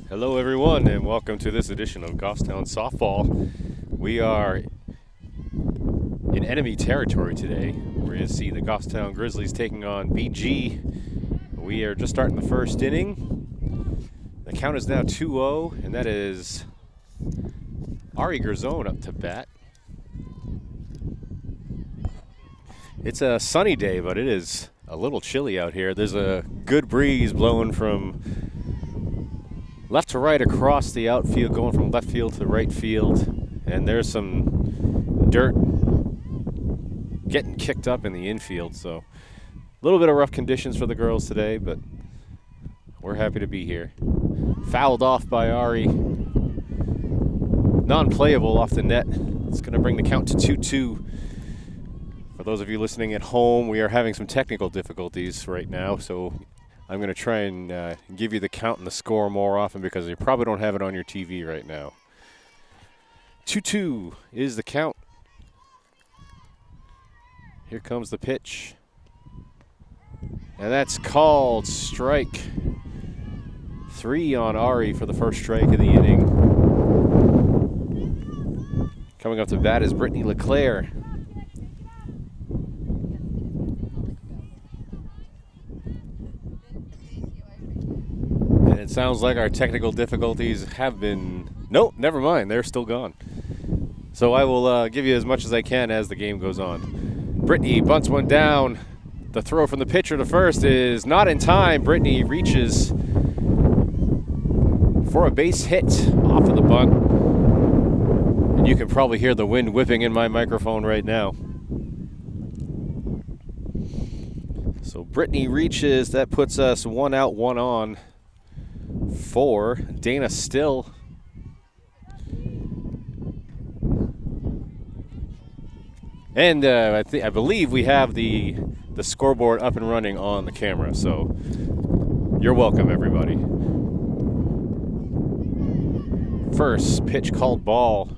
Hello everyone and welcome to this edition of Goffstown Softball. We are in enemy territory today. We're going to see the Goffstown Grizzlies taking on BG. We are just starting the first inning. The count is now 2-0, and that is Ari Guertin up to bat. It's a sunny day, but it is a little chilly out here. There's a good breeze blowing from left to right across the outfield, going from left field to right field, and there's some dirt getting kicked up in the infield, so a little bit of rough conditions for the girls today, but we're happy to be here. Fouled off by Ari. Non-playable off the net. It's going to bring the count to 2-2. For those of you listening at home, we are having some technical difficulties right now, so I'm going to try and give you the count and the score more often because you probably don't have it on your TV right now. 2-2 is the count. Here comes the pitch. And that's called strike. 3 on Ari for the first strike of the inning. Coming up to bat is Brittany LeClaire. And it sounds like our technical difficulties have been... Nope, never mind. They're still gone. So I will give you as much as I can as the game goes on. Brittany bunts one down. The throw from the pitcher to first is not in time. Brittany reaches for a base hit off of the bunt. And you can probably hear the wind whipping in my microphone right now. So Brittany reaches. That puts us 1 out, 1 on for Dana Still. And I believe we have the scoreboard up and running on the camera, so you're welcome, everybody. First pitch called ball.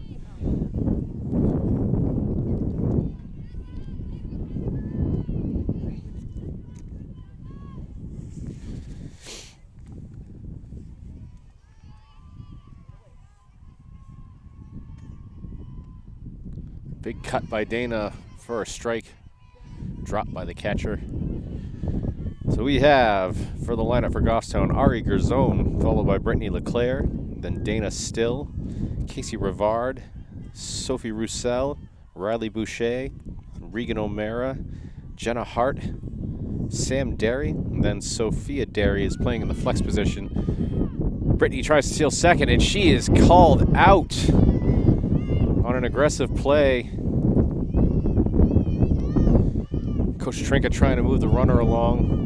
Big cut by Dana for a strike. Dropped by the catcher. So we have, for the lineup for Goffstown, Ari Guertin, followed by Brittany LeClaire, then Dana Still, Casey Rivard, Sophie Roussel, Riley Boucher, Regan O'Mara, Jenna Hart, Sam Derry, and then Sophia Derry is playing in the flex position. Brittany tries to steal second, and she is called out on an aggressive play. Coach Trinka trying to move the runner along.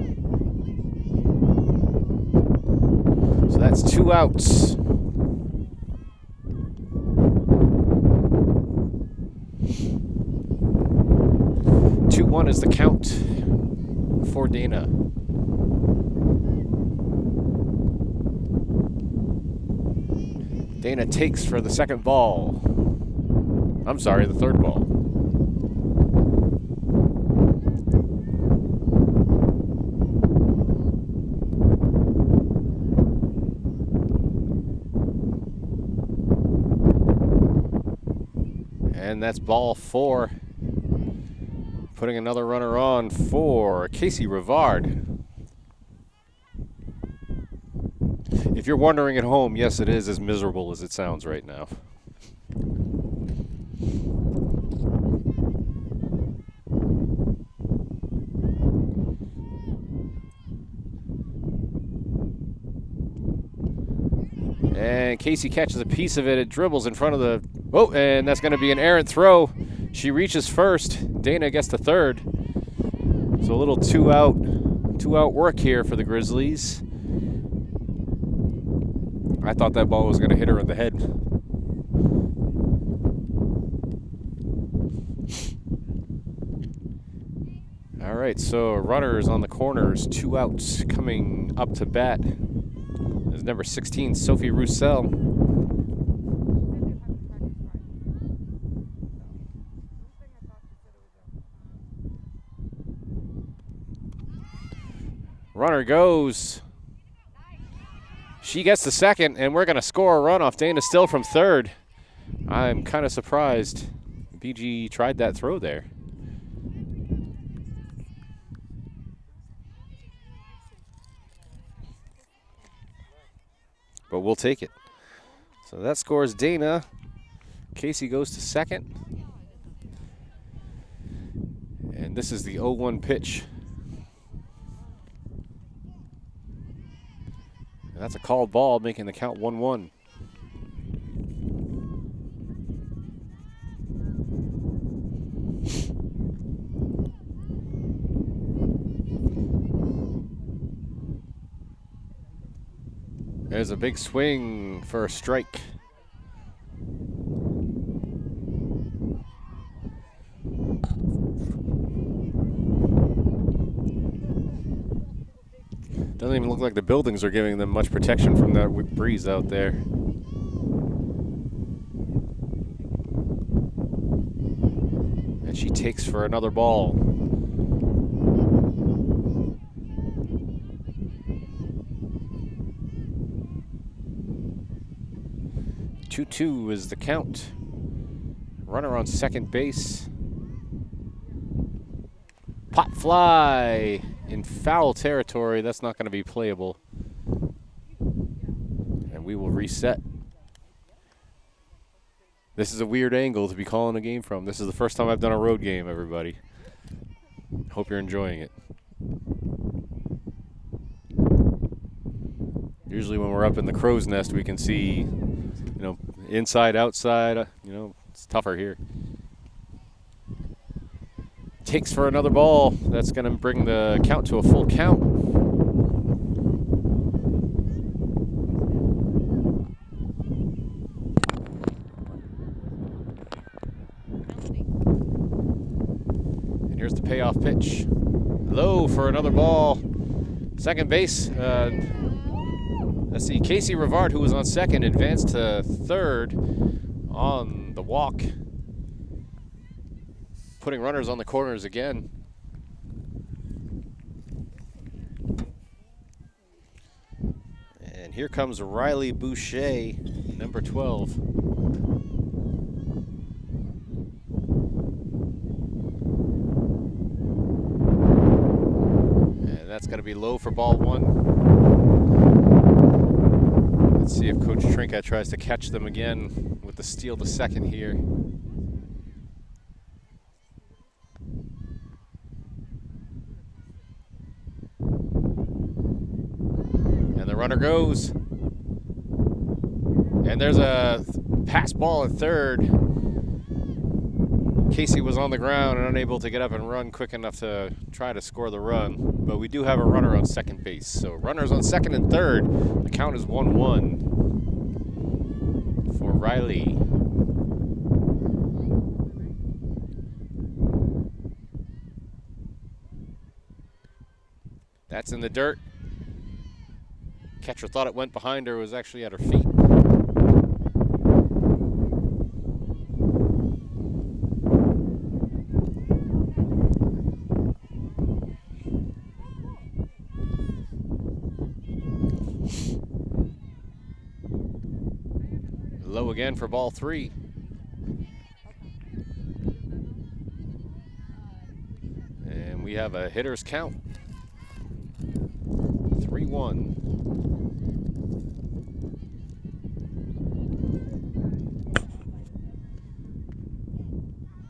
So that's 2 outs. One is the count for Dana. Dana takes for the second ball. I'm sorry, the third ball. And that's ball 4. Putting another runner on for Casey Rivard. If you're wondering at home, yes, it is as miserable as it sounds right now. And Casey catches a piece of it. It dribbles in front of the... Oh, and that's going to be an errant throw. She reaches first. Dana gets to third. So a little two out work here for the Grizzlies. I thought that ball was going to hit her in the head. All right, so runners on the corners, 2 outs coming up to bat. There's number 16, Sophie Roussel. Runner goes. She gets the second, and we're going to score a run off Dana Still from third. I'm kind of surprised BG tried that throw there. But we'll take it. So that scores Dana. Casey goes to second. And this is the 0-1 pitch. And that's a called ball, making the count 1-1. There's a big swing for a strike. Doesn't even look like the buildings are giving them much protection from that breeze out there. And she takes for another ball. Two is the count. Runner on second base. Pop fly in foul territory. That's not going to be playable. And we will reset. This is a weird angle to be calling a game from. This is the first time I've done a road game, everybody. Hope you're enjoying it. Usually when we're up in the crow's nest, we can see, you know, inside, outside, you know, it's tougher here. Takes for another ball. That's going to bring the count to a full count. And here's the payoff pitch. Low for another ball. Second base. Let's see, Casey Rivard, who was on second, advanced to third on the walk. Putting runners on the corners again. And here comes Riley Boucher, number 12. And that's going to be low for ball 1. Let's see if Coach Trinka tries to catch them again with the steal to second here. runner goes. And there's a pass ball at third. Casey was on the ground and unable to get up and run quick enough to try to score the run. But we do have a runner on second base. So runners on second and third. The count is 1-1 for Riley. That's in the dirt. Catcher thought it went behind her. It was actually at her feet. Low again for ball 3. And we have a hitter's count. 3-1.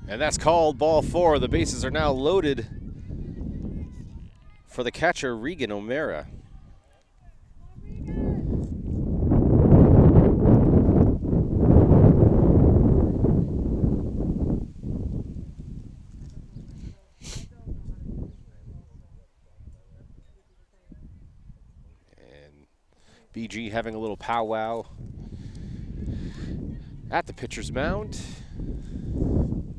And that's called ball 4. The bases are now loaded for the catcher, Regan O'Mara. BG having a little powwow at the pitcher's mound,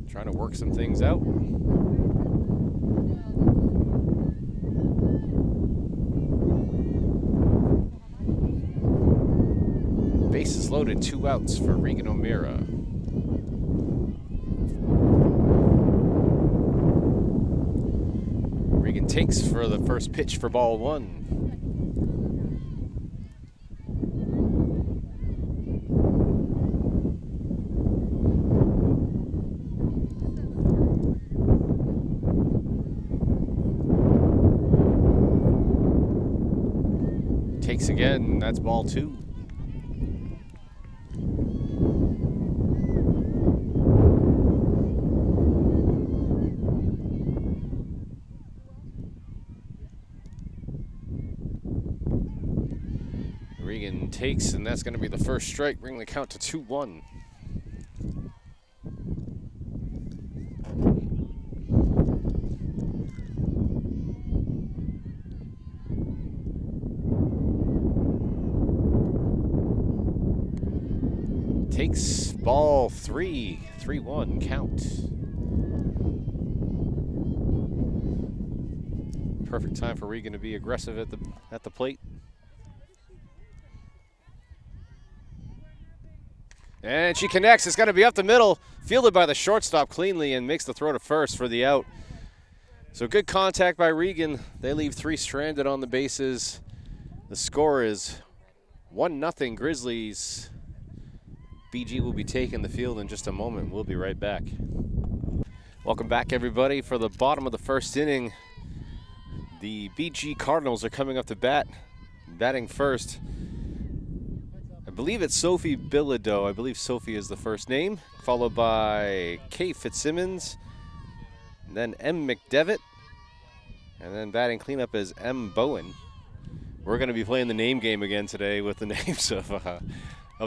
trying to work some things out. Bases loaded, 2 outs for Regan O'Mara. Regan takes for the first pitch for ball 1. Takes again, that's ball 2. Regan takes, and that's going to be the first strike, bringing the count to 2-1. Takes ball 3, 3-1 count. Perfect time for Regan to be aggressive at the plate. And she connects. It's going to be up the middle, fielded by the shortstop cleanly, and makes the throw to first for the out. So good contact by Regan. They leave 3 stranded on the bases. The score is 1-0 Grizzlies. BG will be taking the field in just a moment. We'll be right back. Welcome back, everybody. For the bottom of the first inning, the BG Cardinals are coming up to bat, batting first. I believe it's Sophie Bilodeau. I believe Sophie is the first name, followed by Kay Fitzsimmons, then M. McDevitt, and then batting cleanup is M. Bowen. We're going to be playing the name game again today with the names of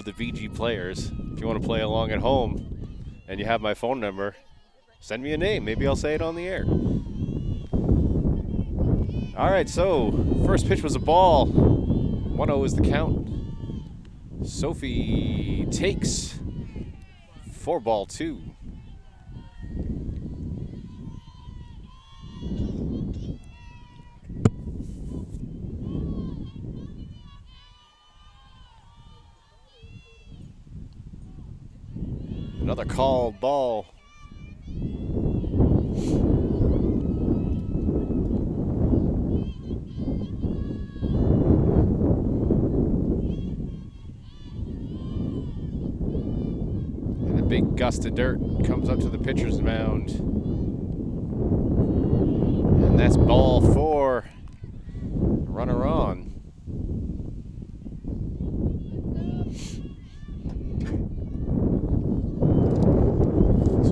the BG players. If you want to play along at home and you have my phone number, send me a name. Maybe I'll say it on the air. All right, so first pitch was a ball. 1-0 is the count. Sophie takes for ball 2. Another called ball. And a big gust of dirt comes up to the pitcher's mound. And that's ball 4. Runner on.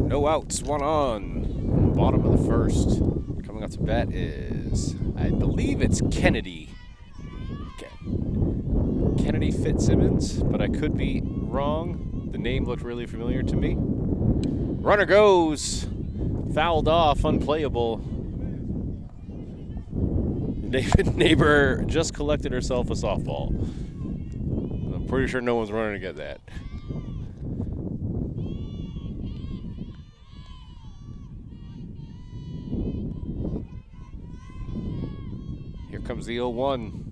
No outs, 1 on. Bottom of the first. Coming up to bat is, I believe it's Kennedy. Kennedy Fitzsimmons, but I could be wrong. The name looked really familiar to me. Runner goes. Fouled off, unplayable. Neighbor just collected herself a softball. I'm pretty sure no one's running to get that. Here comes the 0-1.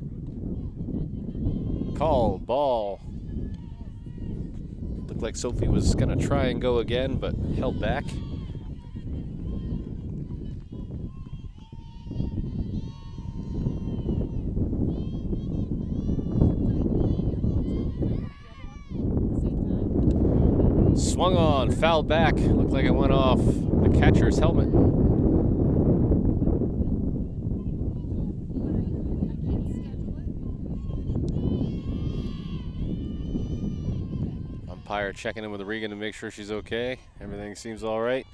Call, ball. Looked like Sophie was going to try and go again, but held back. Swung on, fouled back. Looked like it went off the catcher's helmet. Umpire checking in with Regan to make sure she's okay. Everything seems all right.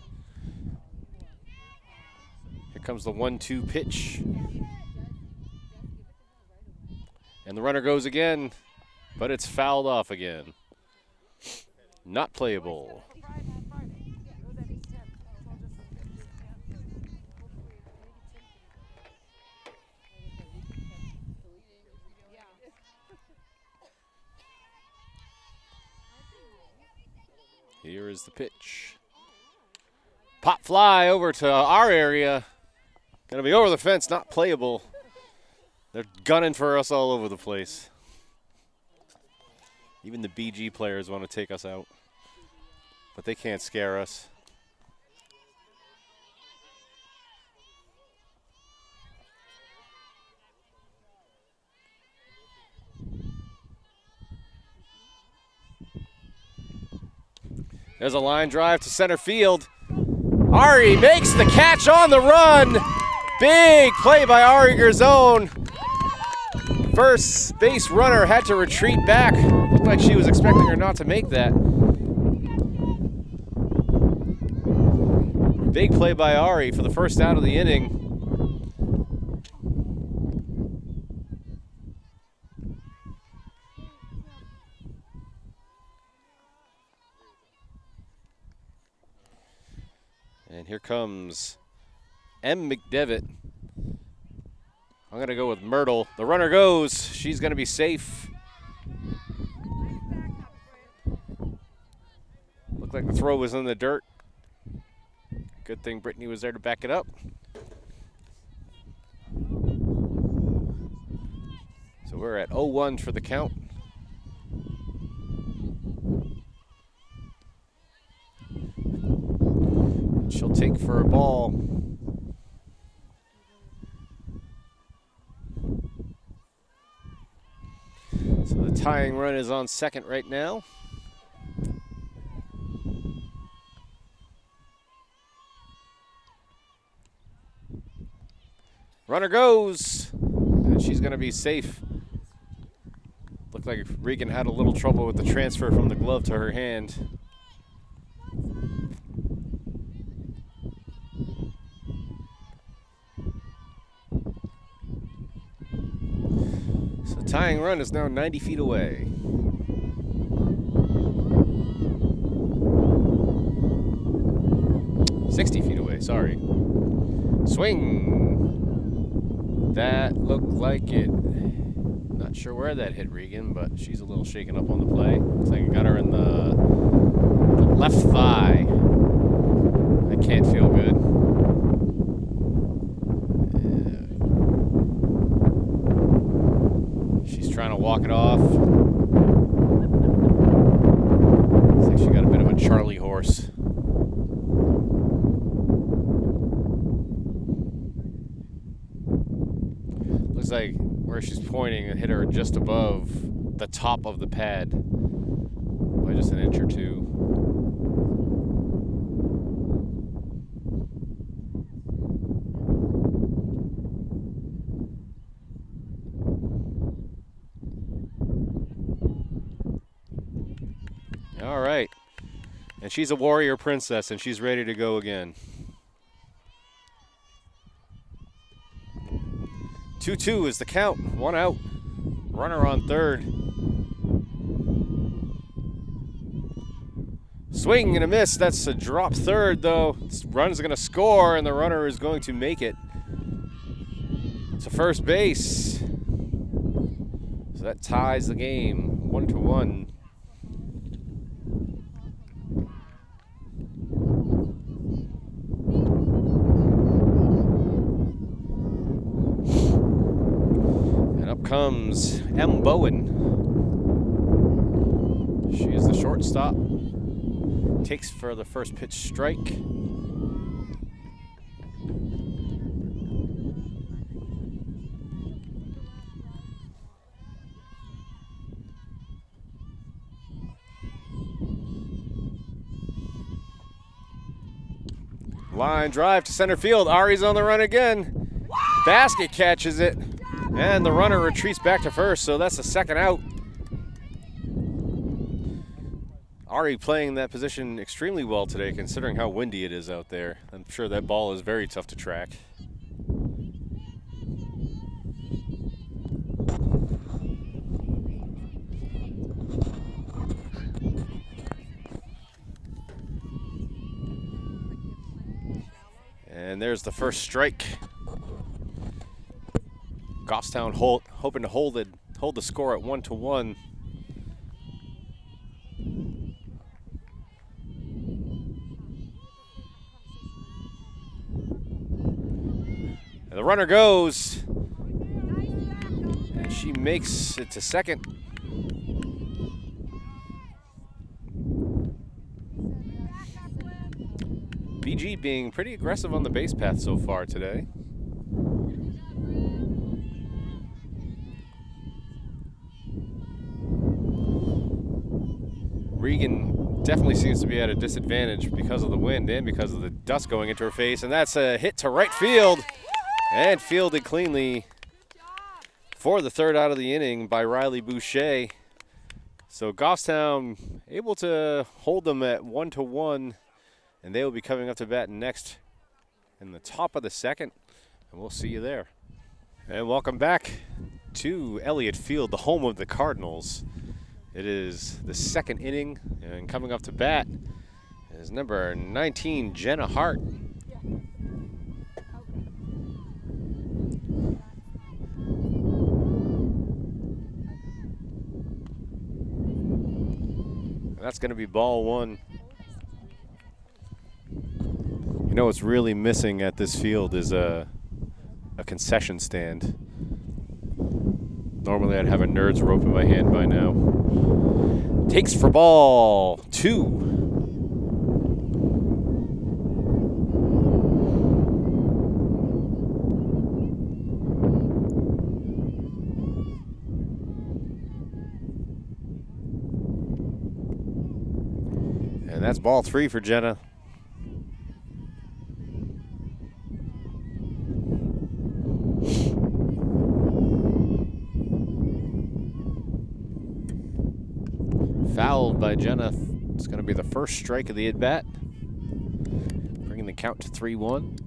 Here comes the 1-2 pitch. And the runner goes again, but it's fouled off again. Not playable. Here is the pitch. Pop fly over to our area. Gonna be over the fence, not playable. They're gunning for us all over the place. Even the BG players want to take us out, but they can't scare us. There's a line drive to center field. Ari makes the catch on the run. Big play by Ari Gerzone. First base runner had to retreat back. Looked like she was expecting her not to make that. Big play by Ari for the first out of the inning. And here comes M. McDevitt. I'm going to go with Myrtle. The runner goes. She's going to be safe. Looked like the throw was in the dirt. Good thing Brittany was there to back it up. So we're at 0-1 for the count. She'll take for a ball. So the tying run is on second right now. Runner goes, and she's going to be safe. Looked like Regan had a little trouble with the transfer from the glove to her hand. So the tying run is now 90 feet away. Sorry. Swing. That looked like it. Not sure where that hit Regan, but she's a little shaken up on the play. Looks like it got her in the left thigh. That can't feel good. She's trying to walk it off. Looks like she got a bit of a Charlie horse. Looks like where she's pointing, it hit her just above the top of the pad by just an inch or two. All right. And she's a warrior princess, and she's ready to go again. 2-2 is the count. One out. Runner on third. Swing and a miss. That's a drop third, though. This run's going to score, and the runner is going to make it to first base. So that ties the game 1-1. And up comes M. Bowen. She is the shortstop. Takes for the first pitch strike. Line drive to center field. Ari's on the run again. Basket catches it. And the runner retreats back to first, so that's the second out. Ari playing that position extremely well today, considering how windy it is out there. I'm sure that ball is very tough to track. And there's the first strike. Goffstown hoping to hold the score at 1-1. And the runner goes, and she makes it to second. BG being pretty aggressive on the base path so far today. Regan definitely seems to be at a disadvantage because of the wind and because of the dust going into her face, and that's a hit to right field. And fielded cleanly for the third out of the inning by Riley Boucher. So Goffstown able to hold them at 1-1, and they will be coming up to bat next in the top of the second, and we'll see you there. And welcome back to Elliott Field, the home of the Cardinals. It is the second inning, and coming up to bat is number 19, Jenna Hart. That's going to be ball one. You know what's really missing at this field is a concession stand. Normally I'd have a nerd's rope in my hand by now. Takes for ball two. And that's ball three for Jenna. Fouled by Jenna. It's going to be the first strike of the at-bat, bringing the count to 3-1.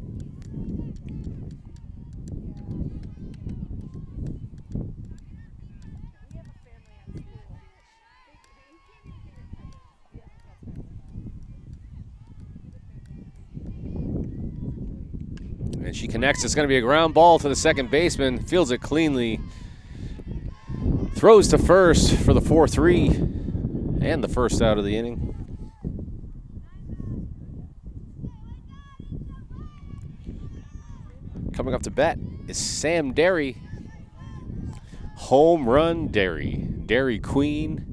And she connects. It's going to be a ground ball to the second baseman. Fields it cleanly. Throws to first for the 4-3 and the first out of the inning. Coming up to bat is Sam Derry. Home run Derry. Derry Queen.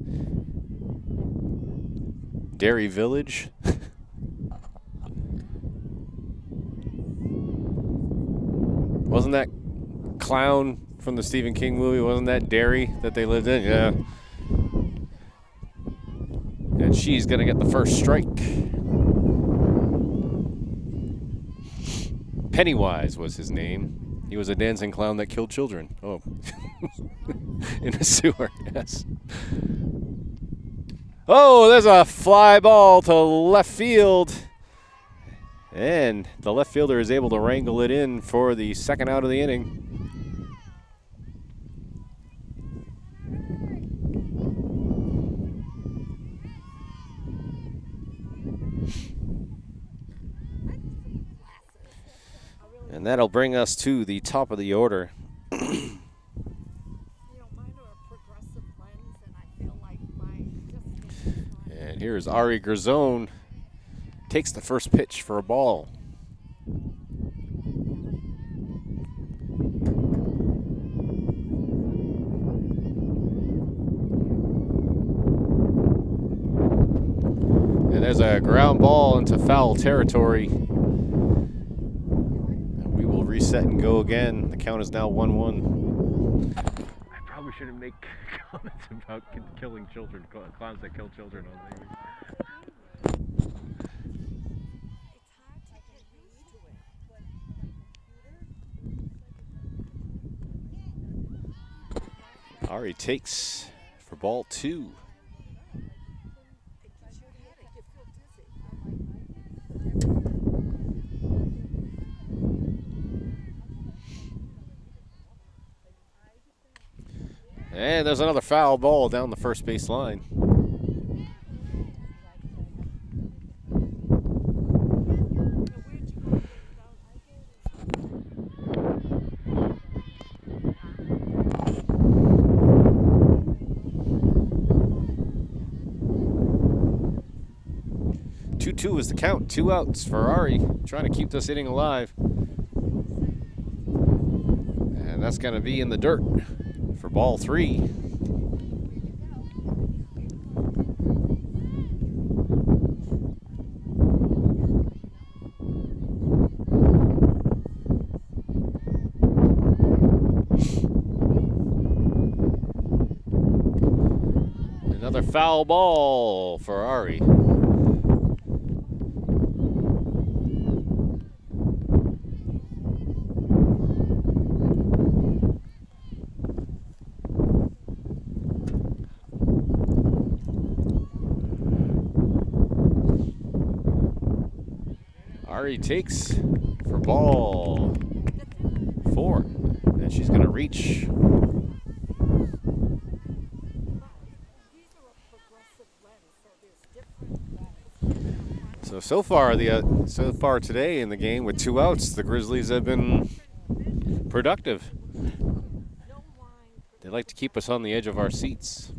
Derry Village. Wasn't that clown from the Stephen King movie, wasn't that Derry that they lived in? Yeah. And she's going to get the first strike. Pennywise was his name. He was a dancing clown that killed children. Oh. In a sewer, yes. Oh, there's a fly ball to left field. And the left fielder is able to wrangle it in for the second out of the inning. And that'll bring us to the top of the order. Mine are a progressive lens, and I feel like And here's Ari Grzone. Takes the first pitch for a ball. And there's a ground ball into foul territory. And we will reset and go again. The count is now 1-1. I probably shouldn't make comments about killing children, clowns that kill children on TV. Ari takes for ball 2. And there's another foul ball down the first base line. 2-2 is the count. 2 outs for Ari, trying to keep this inning alive. And that's going to be in the dirt for ball 3. Another foul ball for Ari. Ari takes for ball 4, and she's going to reach. So far today in the game with 2 outs, the Grizzlies have been productive. They like to keep us on the edge of our seats.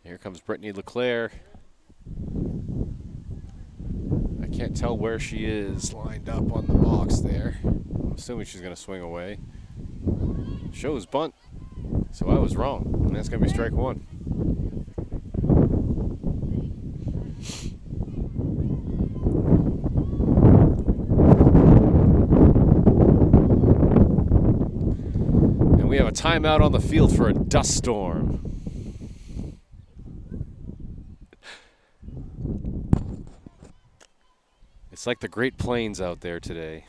Here comes Brittany LeClaire. I can't tell where she is lined up on the box there. I'm assuming she's going to swing away. Shows bunt, so I was wrong. And that's going to be strike 1. And we have a timeout on the field for a dust storm. It's like the Great Plains out there today.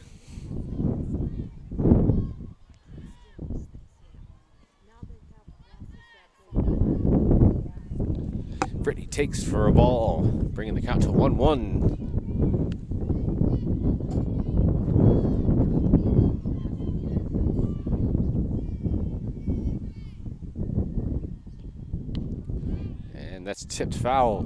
Brittany takes for a ball, bringing the count to 1-1. And that's tipped foul.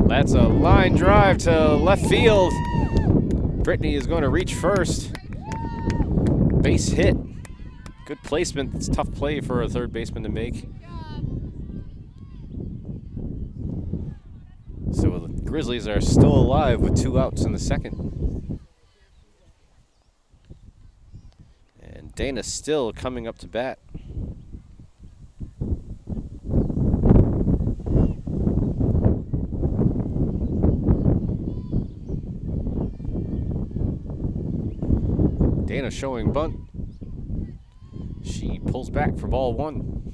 That's a line drive to left field. Brittany is going to reach first. Base hit. Good placement. It's a tough play for a third baseman to make. So the Grizzlies are still alive with 2 outs in the second. And Dana still coming up to bat. Dana showing bunt. She pulls back for ball 1.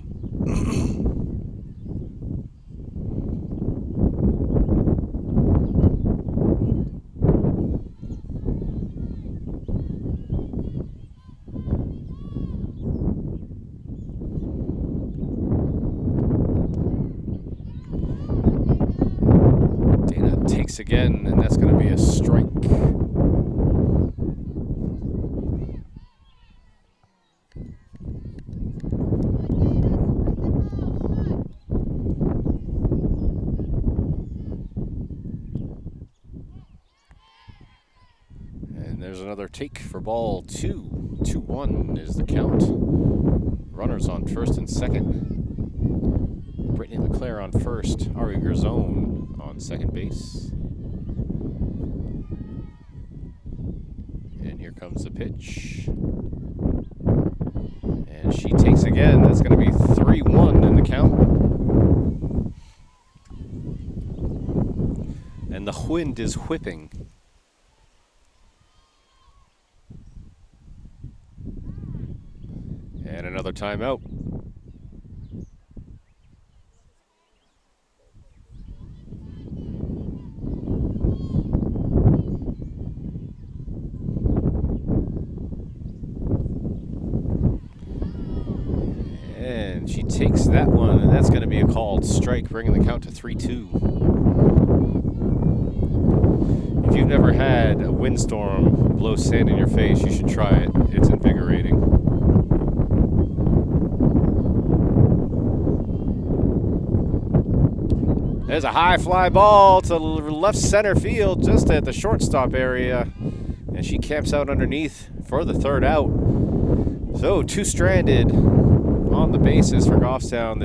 Dana takes again, and that's going there's another take for ball 2. 2-1 is the count. Runners on first and second. Brittany LeClaire on first. Ari Garzone on second base. And here comes the pitch. And she takes again. That's going to be 3-1 in the count. And the wind is whipping. And another timeout. And she takes that one, and that's going to be a called strike, bringing the count to 3-2. If you've never had a windstorm blow sand in your face, you should try it. It's invigorating. There's a high fly ball to left center field, just at the shortstop area. And she camps out underneath for the third out. So, two stranded on the bases for Goffstown.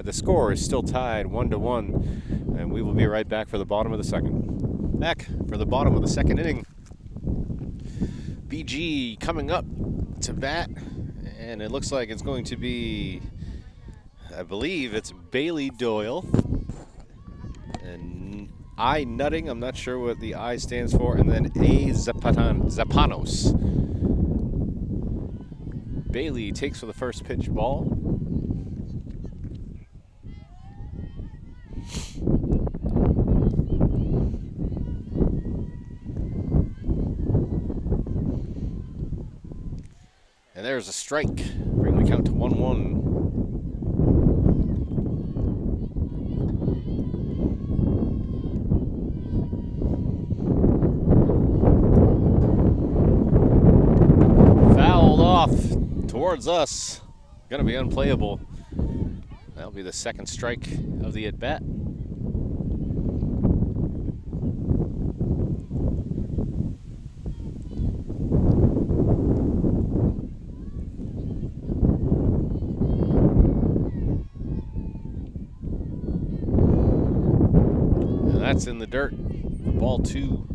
The score is still tied 1-1. And we will be right back for the bottom of the second. Back for the bottom of the second inning. BG coming up to bat. And it looks like it's going to be, I believe it's Bailey Doyle. And I Nutting, I'm not sure what the I stands for, and then A Zapanos. Bailey takes for the first pitch ball. And there's a strike, bringing the count to 1-1. Towards us, gonna be unplayable. That'll be the second strike of the at bat. And that's in the dirt. Ball 2.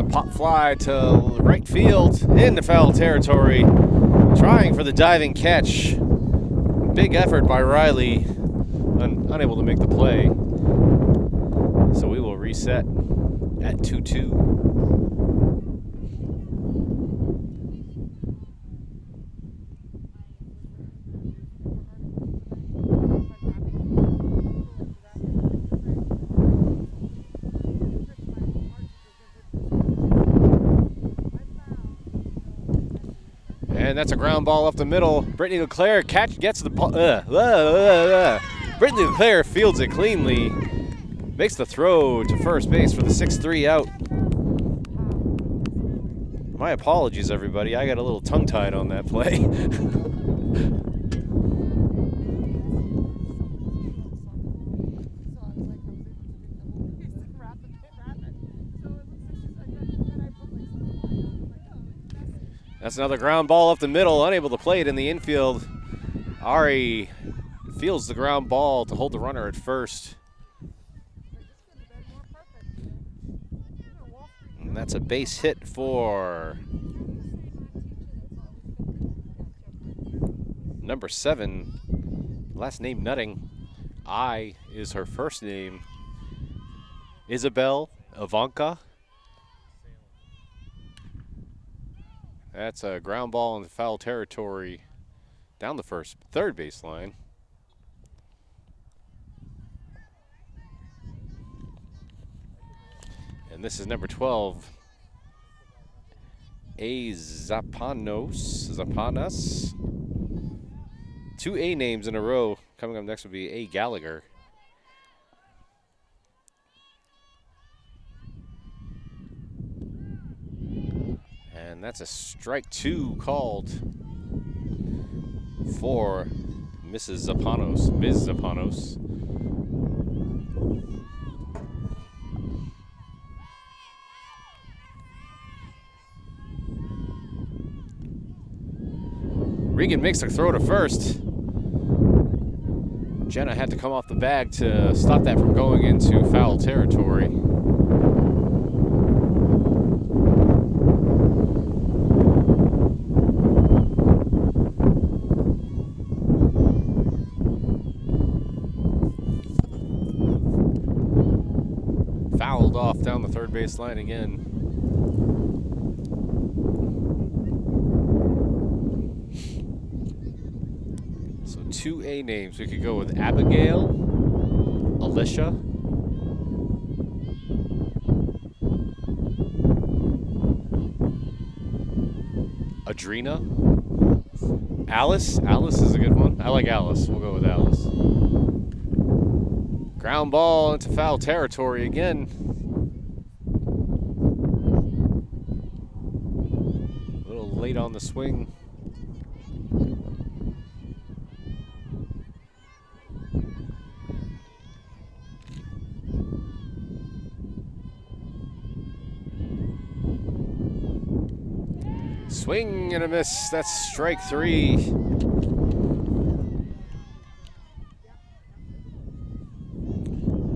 Pop fly to right field into foul territory, trying for the diving catch. Big effort by Riley, unable to make the play. So we will reset at 2-2. And that's a ground ball up the middle. Brittany LeClaire gets the ball. Brittany LeClaire fields it cleanly. Makes the throw to first base for the 6-3 out. My apologies, everybody. I got a little tongue-tied on that play. That's another ground ball up the middle, unable to play it in the infield. Ari fields the ground ball to hold the runner at first. And that's a base hit for number 7. Last name Nutting. I is her first name. Isabel Ivanka. That's a ground ball in the foul territory down the third baseline. And this is number 12, A Zapanas. 2 A names in a row. Coming up next will be A Gallagher. And that's a strike 2 called for Ms. Zapanos. Regan makes the throw to first. Jenna had to come off the bag to stop that from going into foul territory. Fouled off down the third base line again. So 2 A names. We could go with Abigail, Alicia, Adrena, Alice. Alice is a good one. I like Alice. We'll go with Alice. Ground ball into foul territory again. A little late on the swing. Swing and a miss. That's strike 3.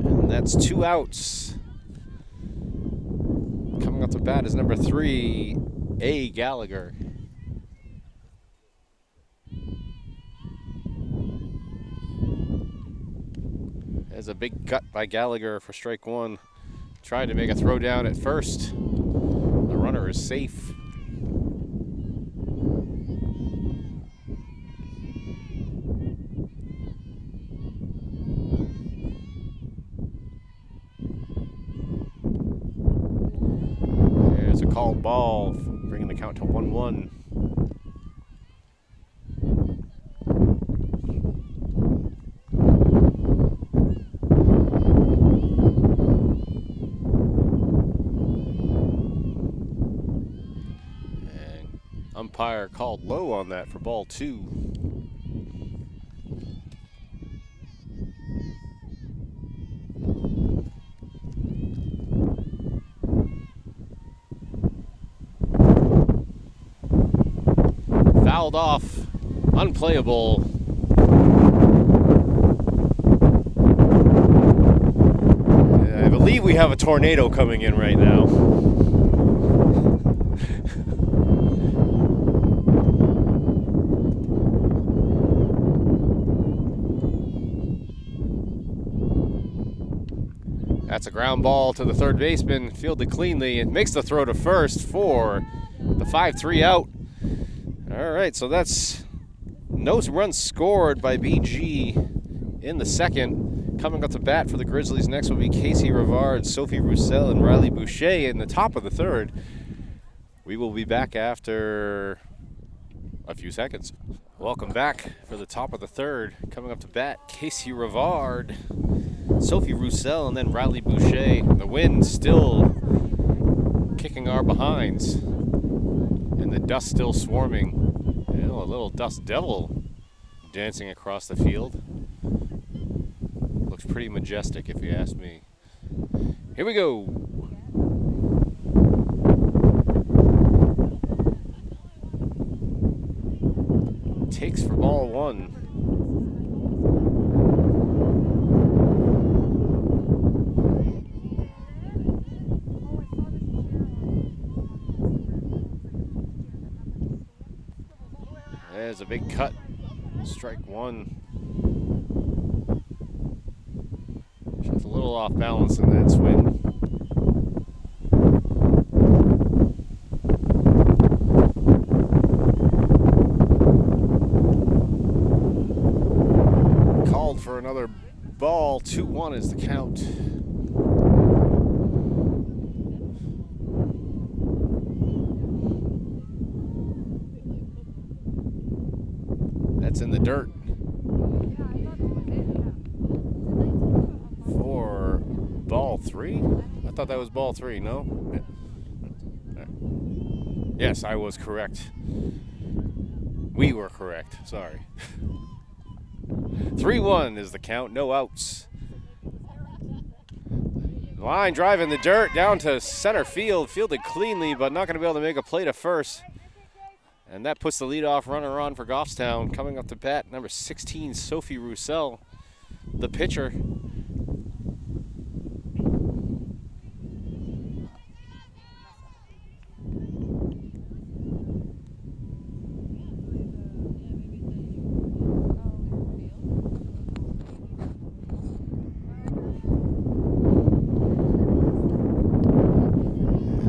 And that's 2 outs. Coming up to bat is number 3, A. Gallagher. There's a big cut by Gallagher for strike 1. Tried to make a throw down at first. The runner is safe. There's a called ball, bringing the count to 1-1. And umpire called low on that for ball 2. Fouled off, unplayable. I believe we have a tornado coming in right now. That's a ground ball to the third baseman, fielded cleanly, and makes the throw to first for the 5-3 out. All right, so that's no runs scored by BG in the second. Coming up to bat for the Grizzlies next will be Casey Rivard, Sophie Roussel, and Riley Boucher in the top of the third. We will be back after a few seconds. Welcome back for the top of the third. Coming up to bat, Casey Rivard, Sophie Roussel, and then Riley Boucher. The wind still kicking our behinds, and the dust still swarming. You know, a little dust devil dancing across the field. Looks pretty majestic, if you ask me. Here we go. Takes for ball 1. There's a big cut. Strike 1. She's a little off balance in that swing. Called for another ball. 2-1 is the count. That's in the dirt. For ball 3? I thought that was ball 3, no? Yes, I was correct. We were correct. Sorry. 3-1 is the count. No outs. Line drive in the dirt down to center field. Fielded cleanly, but not going to be able to make a play to first. And that puts the leadoff runner on for Goffstown. Coming up to bat, number 16, Sophie Roussel, the pitcher.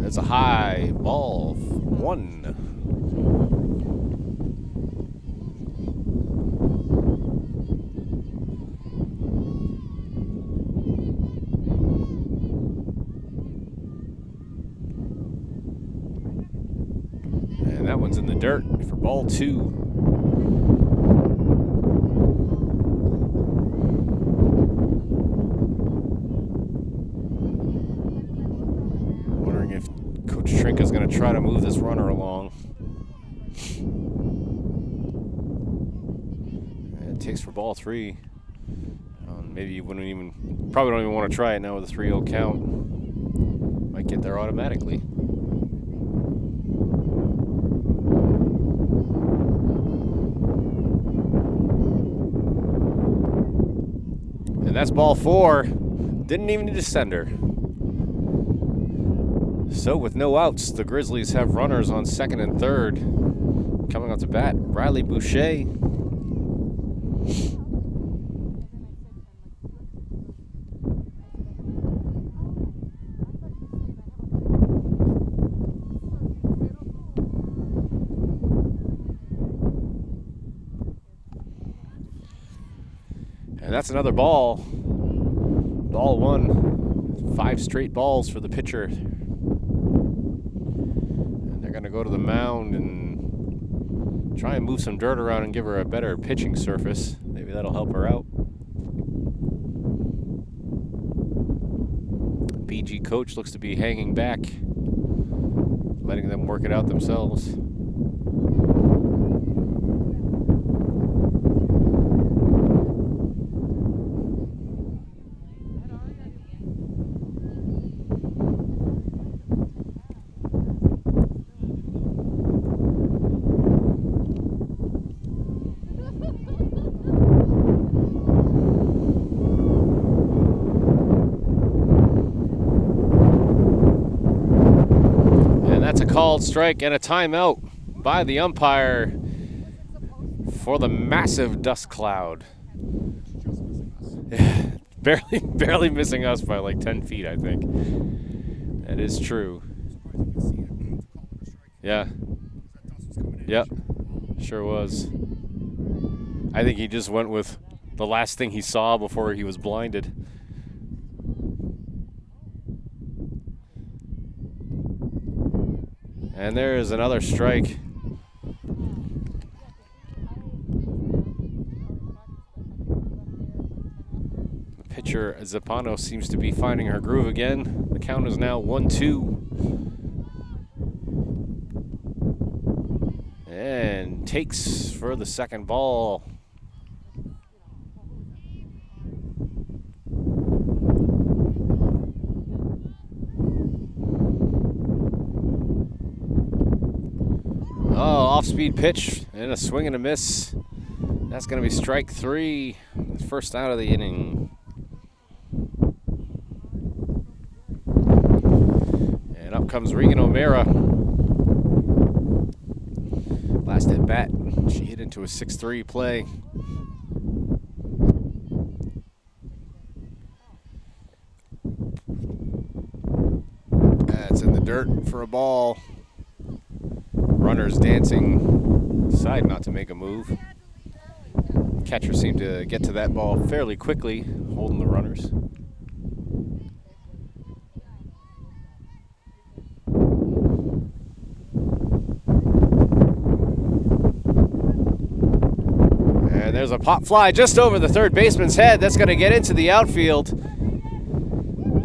It's a high ball, 1. And that one's in the dirt for ball 2. Is going to try to move this runner along. And it takes for ball 3. Maybe you probably don't even want to try it now with a 3-0 count. Might get there automatically. And that's ball 4. Didn't even need a sender. So with no outs, the Grizzlies have runners on second and third. Coming up to bat, Riley Boucher. And that's another ball. Ball 1. 5 straight balls for the pitcher. Going to go to the mound and try and move some dirt around and give her a better pitching surface. Maybe that'll help her out. BG coach looks to be hanging back, letting them work it out themselves. Called strike and a timeout by the umpire for the massive dust cloud. barely missing us by like 10 feet, I think. That is true. Yeah. Yep. Sure was. I think he just went with the last thing he saw before he was blinded. And there is another strike. The pitcher, Zappano, seems to be finding her groove again. The count is now 1-2. And takes for the second ball. Off-speed pitch and a swing and a miss. That's going to be strike 3. First out of the inning. And up comes Regan O'Mara. Last at bat, she hit into a 6-3 play. That's in the dirt for a ball. Runners dancing, decide not to make a move. Catcher seemed to get to that ball fairly quickly, holding the runners. And there's a pop fly just over the third baseman's head. That's going to get into the outfield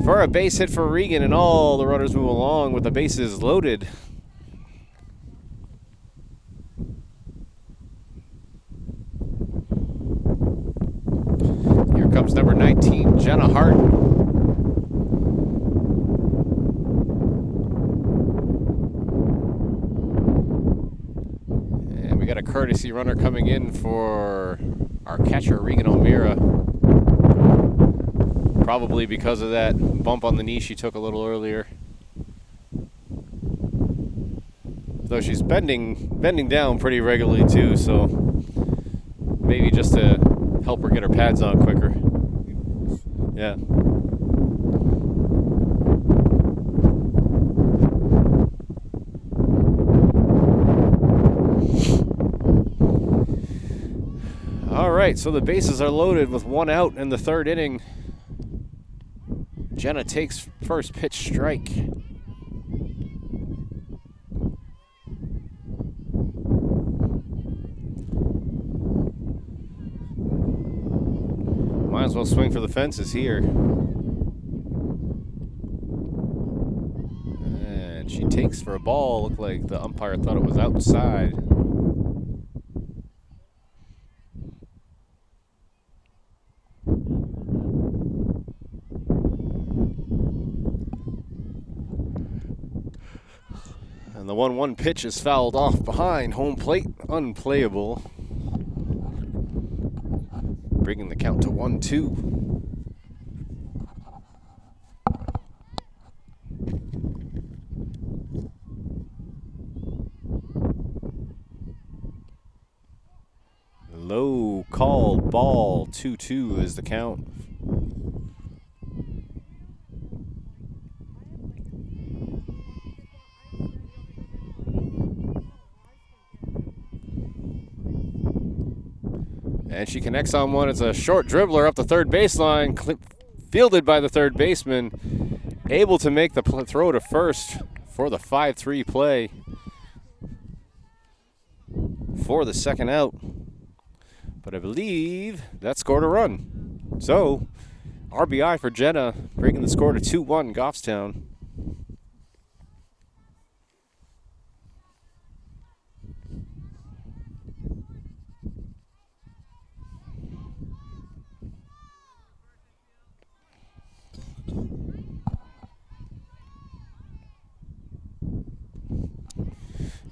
for a base hit for Regan, and all the runners move along with the bases loaded. comes number 19, Jenna Hart. And we got a courtesy runner coming in for our catcher, Regan O'Meara. Probably because of that bump on the knee she took a little earlier. Though she's bending down pretty regularly too, so maybe just to help her get her pads on quicker. Yeah. All right, so the bases are loaded with 1 out in the 3rd inning. Jenna takes first pitch strike. Might as well swing for the fences here. And she takes for a ball. Looked like the umpire thought it was outside. And the 1-1 pitch is fouled off behind home plate. Unplayable. Bringing the count to 1-2. Low called ball. 2-2 is the count. And she connects on one. It's a short dribbler up the 3rd baseline, fielded by the 3rd baseman, able to make the throw to first for the 5-3 play for the 2nd out. But I believe that scored a run. So, RBI for Jenna, breaking the score to 2-1 Goffstown.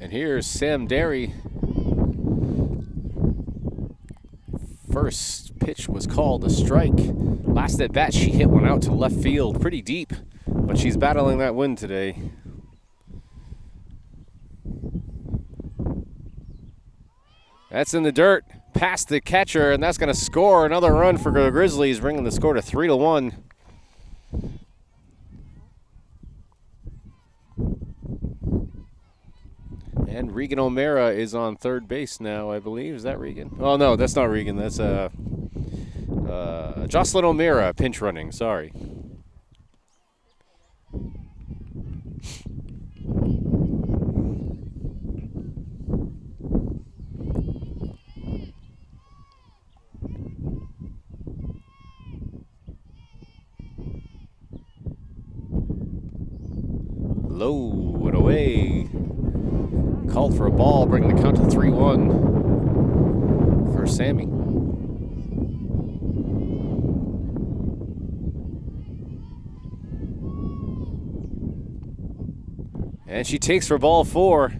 And here's Sam Derry. First pitch was called a strike. Last at bat, she hit one out to left field pretty deep, but she's battling that wind today. That's in the dirt, past the catcher, and that's going to score another run for the Grizzlies, bringing the score to 3-1. And Regan O'Meara is on 3rd base now, I believe. Is that Regan? Oh, no, that's not Regan. That's Jocelyn O'Meara, pinch running. Sorry. Low and away. Called for a ball, bringing the count to 3-1 for Sammy. And she takes for ball 4.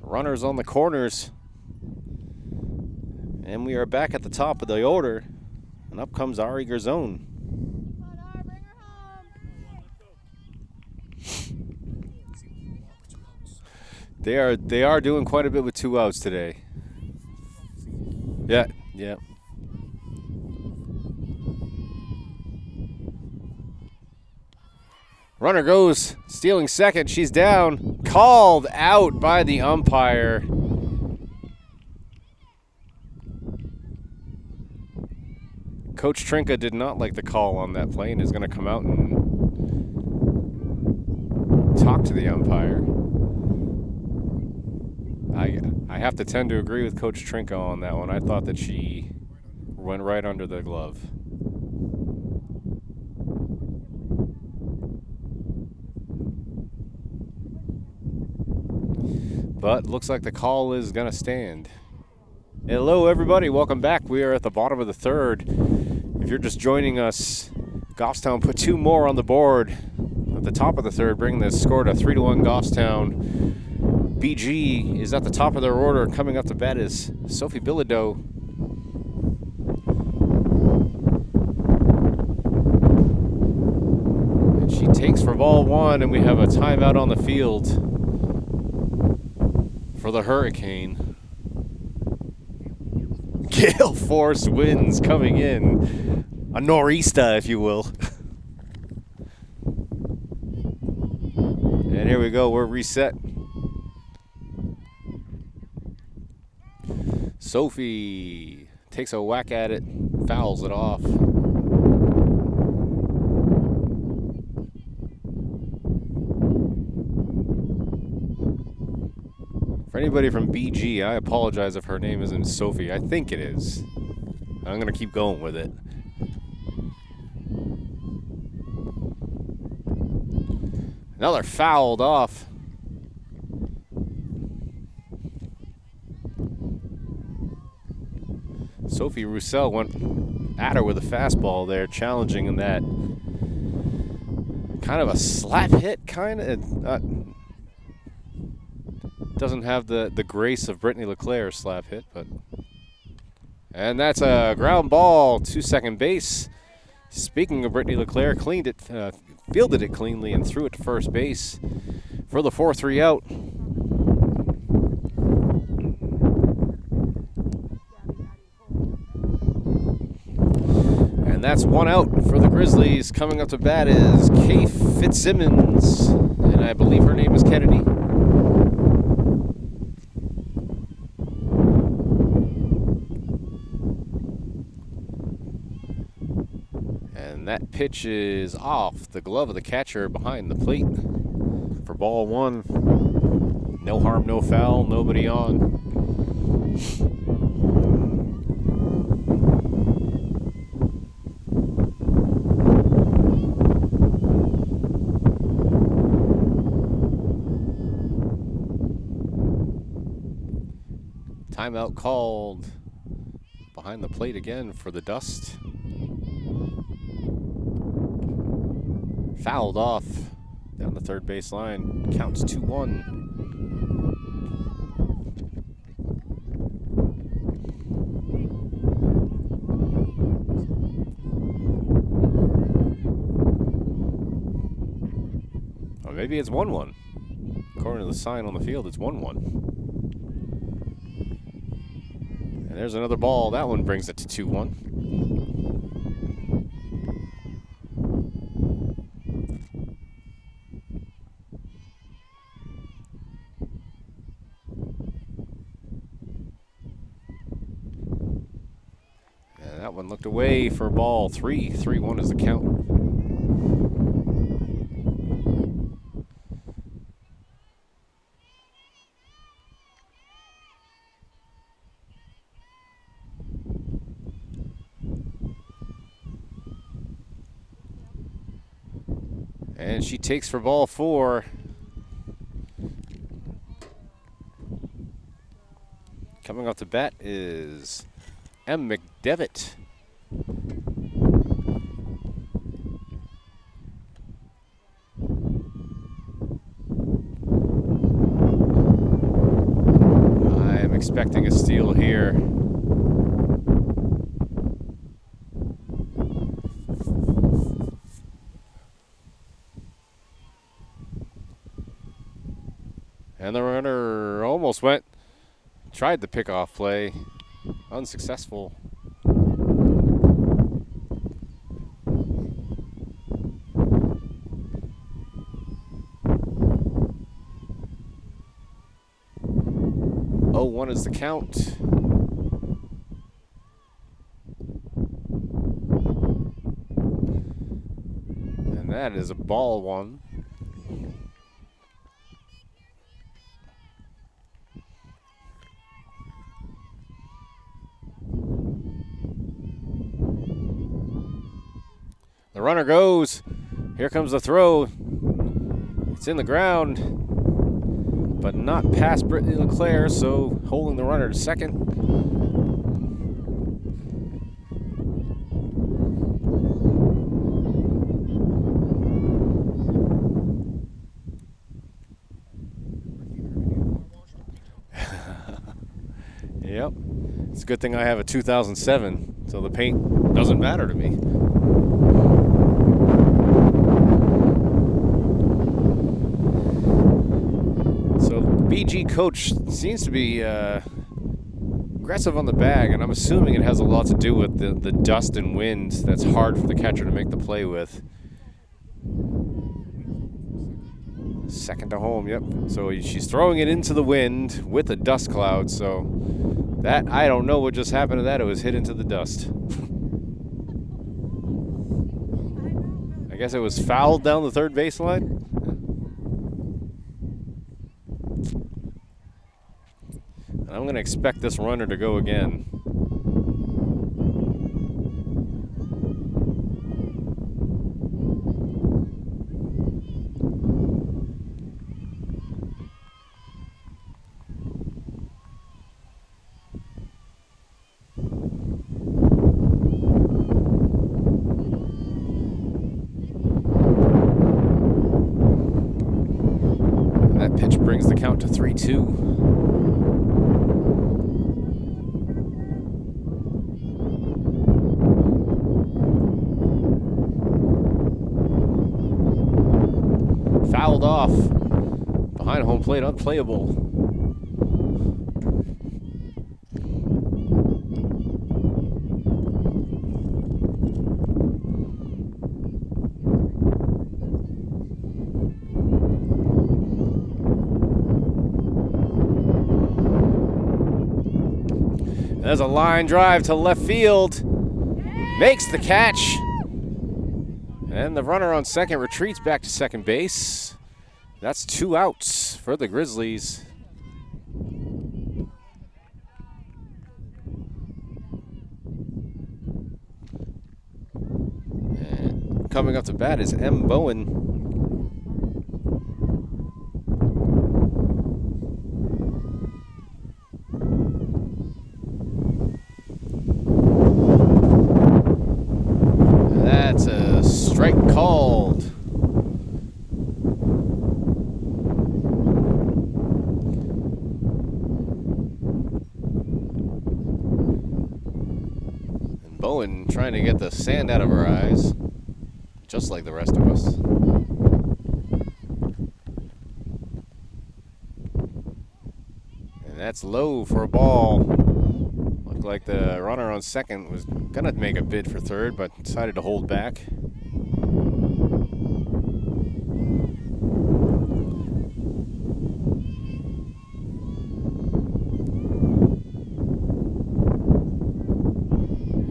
Runners on the corners. And we are back at the top of the order. And up comes Ari Garzone. They are doing quite a bit with 2 outs today. Yeah. Runner goes, stealing second. She's down. Called out by the umpire. Coach Trinka did not like the call on that play and is going to come out and talk to the umpire. I have to tend to agree with Coach Trinka on that one. I thought that she went right under the glove. But looks like the call is going to stand. Hello, everybody. Welcome back. We are at the bottom of the third. If you're just joining us, Goffstown put two more on the board at the top of the third, bringing the score to 3-1 Goffstown. BG is at the top of their order. Coming up to bat is Sophie Bilodeau. And she takes for ball one, and we have a timeout on the field for the Hurricane. Gale force winds coming in. A nor'easter, if you will. And here we go, we're reset. Sophie takes a whack at it, fouls it off. For anybody from BG, I apologize if her name isn't Sophie. I think it is. I'm going to keep going with it. Another fouled off. Sophie Roussel went at her with a fastball there, challenging in that kind of a slap hit, kind of. Doesn't have the grace of Brittany LeClaire's slap hit, but. And that's a ground ball to second base. Speaking of Brittany LeClaire, fielded it cleanly and threw it to first base for the 4-3 out. And that's one out for the Grizzlies. Coming up to bat is Kay Fitzsimmons, and I believe her name is Kennedy. And that pitch is off the glove of the catcher behind the plate for ball one. No harm, no foul, nobody on. Timeout called behind the plate again for the Dust. Fouled off down the third base line. Counts 2-1. Or maybe it's 1-1. According to the sign on the field, it's 1-1. And there's another ball. That one brings it to 2-1. That one looked away for ball 3. 3-1 is the count. And she takes for ball 4. Coming off the bat is M. McDevitt. I'm expecting a steal here. And the runner almost tried the pickoff play, unsuccessful. Oh, 1 is the count. And that is a ball 1. The runner goes. Here comes the throw. It's in the ground, but not past Brittany LeClaire, so holding the runner to second. Yep. It's a good thing I have a 2007, so the paint doesn't matter to me. So BG coach seems to be aggressive on the bag, and I'm assuming it has a lot to do with the dust and wind that's hard for the catcher to make the play with. Second to home, yep. So she's throwing it into the wind with a dust cloud, so that, I don't know what just happened to that. It was hit into the dust. I guess it was fouled down the third baseline. And I'm going to expect this runner to go again. That pitch brings the count to 3-2. Fouled off behind home plate, unplayable. There's a line drive to left field. Makes the catch. And the runner on second retreats back to second base. That's 2 outs for the Grizzlies. And coming up to bat is M. Bowen. That's a strike called. And Bowen trying to get the sand out of her eyes, just like the rest of us. And that's low for a ball. Looked like the runner on second was gonna make a bid for third, but decided to hold back.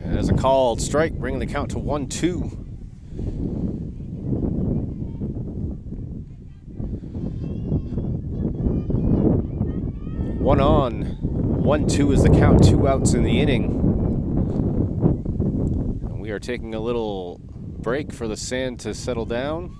And there's a called strike, bringing the count to 1-2. One on, 1-2 is the count, 2 outs in the inning. And we are taking a little break for the sand to settle down.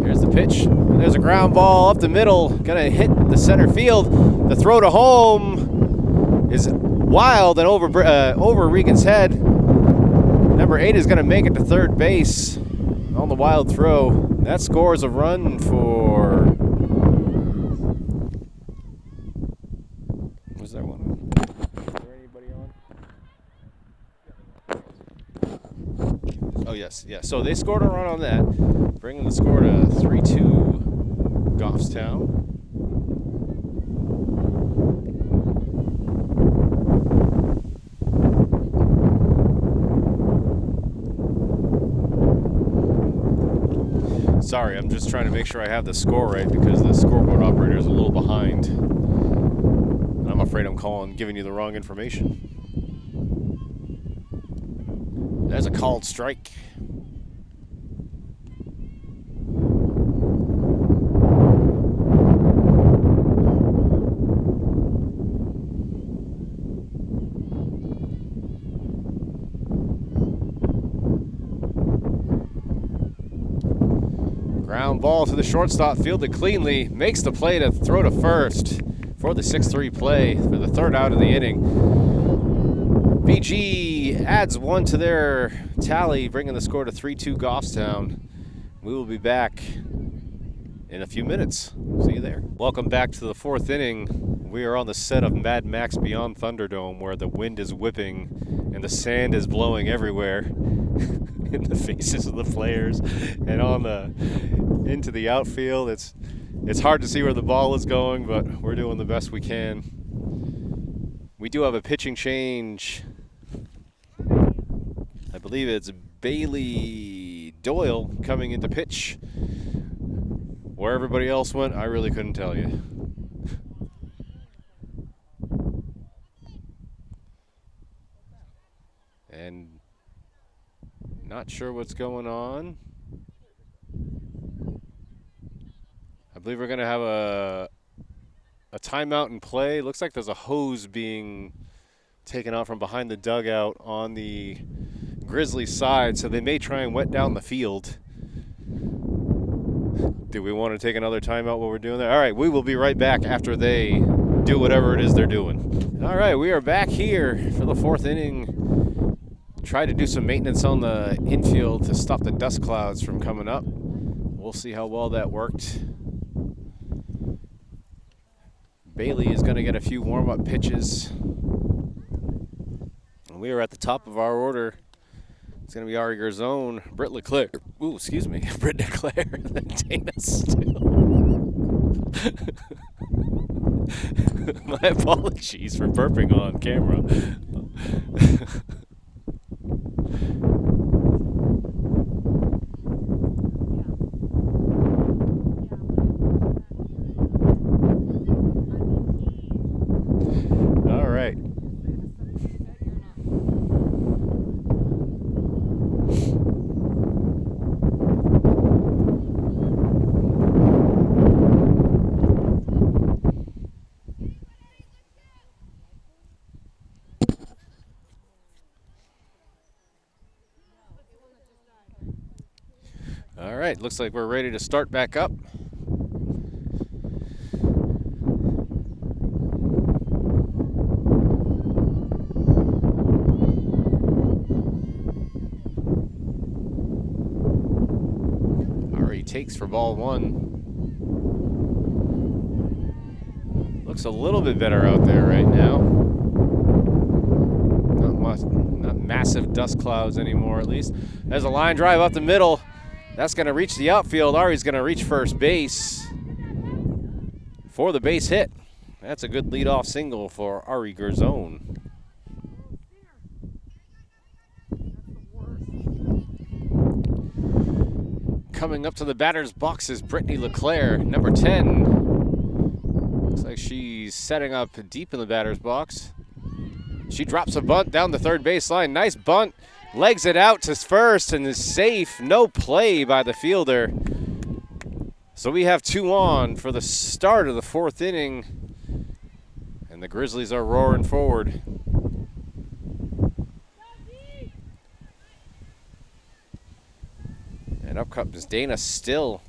Here's the pitch. There's a ground ball up the middle, gonna hit the center field. The throw to home is wild and over Regan's head. Number 8 is gonna make it to third base on the wild throw. That scores a run for. Was there one? Is there anybody on? Oh yes, yeah. So they scored a run on that, bringing the score to 3-2 Goffstown. Sorry, I'm just trying to make sure I have the score right because the scoreboard operator is a little behind. And I'm afraid I'm giving you the wrong information. There's a called strike. Ground ball to the shortstop, fielded cleanly, makes the play to throw to first for the 6-3 play for the third out of the inning. BG adds one to their tally, bringing the score to 3-2 Goffstown. We will be back in a few minutes. See you there. Welcome back to the fourth inning. We are on the set of Mad Max Beyond Thunderdome, where the wind is whipping and the sand is blowing everywhere in the faces of the players and on the into the outfield. It's hard to see where the ball is going, but we're doing the best we can. We do have a pitching change. I believe it's Bailey Doyle coming into pitch. Where everybody else went, I really couldn't tell you. And not sure what's going on. I believe we're going to have a timeout in play. Looks like there's a hose being taken out from behind the dugout on the Grizzlies side, so they may try and wet down the field. Do we want to take another timeout while we're doing that? All right, we will be right back after they do whatever it is they're doing. All right, we are back here for the fourth inning. Try to do some maintenance on the infield to stop the dust clouds from coming up. We'll see how well that worked. Bailey is going to get a few warm-up pitches. And we are at the top of our order. It's going to be Ari Guertin, Britt Leclerc. Ooh, excuse me, Britt Leclerc, and Dana Still. My apologies for burping on camera. All right. All right, looks like we're ready to start back up. Ari takes for ball one. Looks a little bit better out there right now. Not massive dust clouds anymore, at least. There's a line drive up the middle. That's going to reach the outfield. Ari's going to reach first base for the base hit. That's a good leadoff single for Ari Guertin. Coming up to the batter's box is Brittany Leclerc, number 10. Looks like she's setting up deep in the batter's box. She drops a bunt down the third baseline. Nice bunt. Legs it out to first and is safe. No play by the fielder. So we have 2 on for the start of the fourth inning. And the Grizzlies are roaring forward. And up comes Dana Still.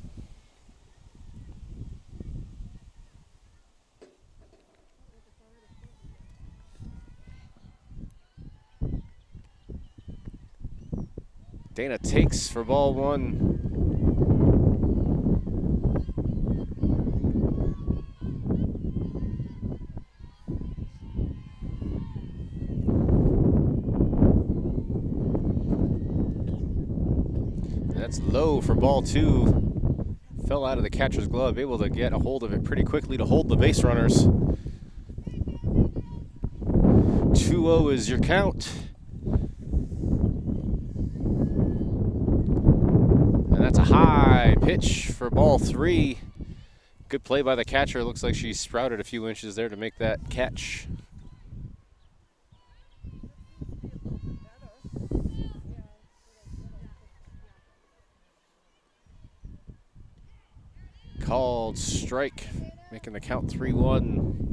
Dana takes for ball one. That's low for ball two. Fell out of the catcher's glove, able to get a hold of it pretty quickly to hold the base runners. 2-0 is your count. That's a high pitch for ball three. Good play by the catcher. Looks like she sprouted a few inches there to make that catch. Called strike, making the count 3-1.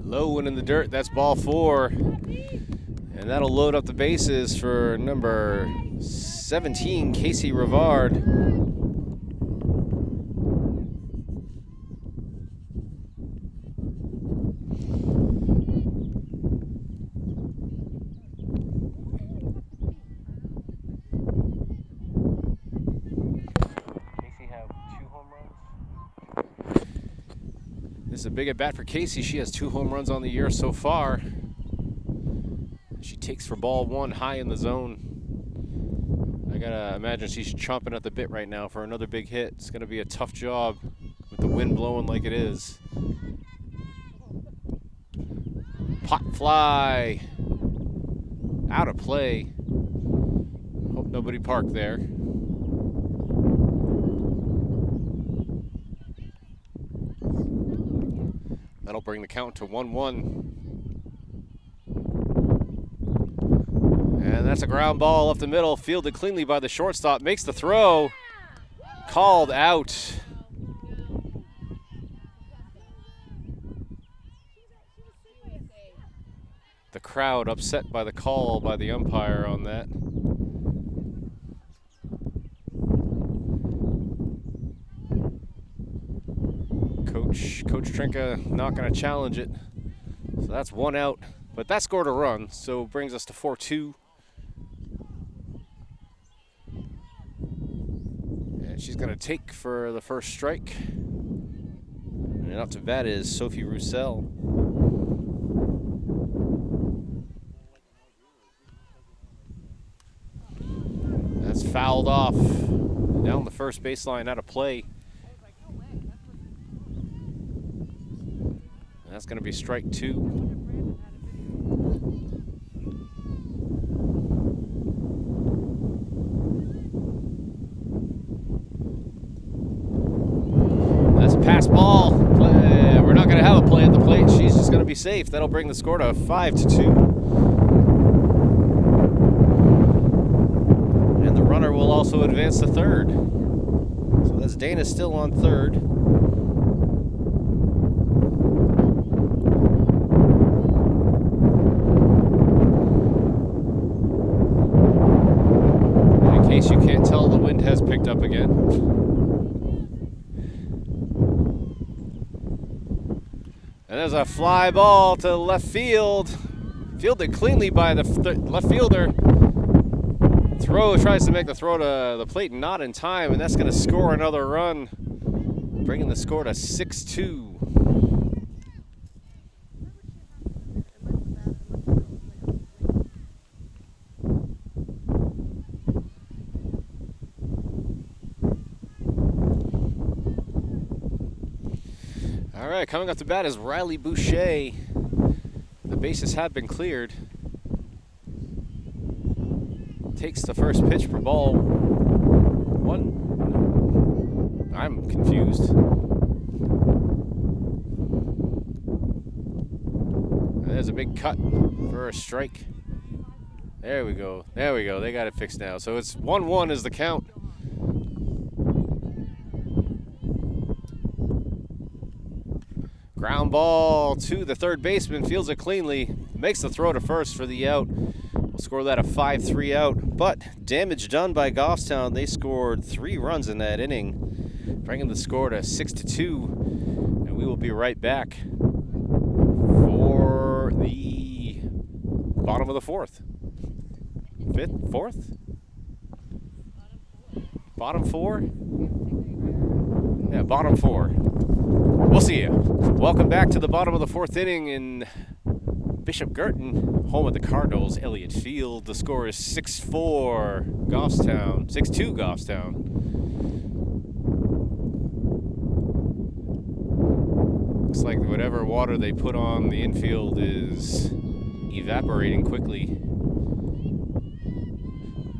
Low one in the dirt, that's ball four. And that'll load up the bases for number 17, Casey Rivard. It's a big at bat for Casey. She has 2 home runs on the year so far. She takes for ball 1 high in the zone. I gotta imagine she's chomping at the bit right now for another big hit. It's gonna be a tough job with the wind blowing like it is. Pop fly. Out of play. Hope nobody parked there. That'll bring the count to 1-1. And that's a ground ball up the middle, fielded cleanly by the shortstop, makes the throw, called out. The crowd upset by the call by the umpire on that. Coach Trinka not going to challenge it. So that's 1 out, but that scored a run, so brings us to 4-2. And she's going to take for the first strike. And up to bat is Sophie Roussel. That's fouled off down the first baseline, out of play. That's going to be strike 2. That's a pass ball. We're not going to have a play at the plate. She's just going to be safe. That'll bring the score to 5-2. And the runner will also advance to third. So that's Dana still on third. You can't tell, the wind has picked up again. And there's a fly ball to left field. Fielded cleanly by the left fielder. Tries to make the throw to the plate, not in time, and that's going to score another run, bringing the score to 6-2. All right, coming up to bat is Riley Boucher. The bases have been cleared. Takes the first pitch for ball 1. I'm confused. And there's a big cut for a strike. There we go. There we go. They got it fixed now. So it's 1-1 is the count. Ground ball to the third baseman, fields it cleanly, makes the throw to first for the out. We'll score that a 5-3 out, but damage done by Goffstown. They scored 3 runs in that inning, bringing the score to 6-2, and we will be right back for the bottom of the 4th. 5th? 4th? Bottom 4? Yeah, bottom 4. We'll see you. Welcome back to the bottom of the 4th inning in Bishop Guertin, home of the Cardinals, Elliott Field. The score is 6-4 Goffstown, 6-2 Goffstown. Looks like whatever water they put on the infield is evaporating quickly.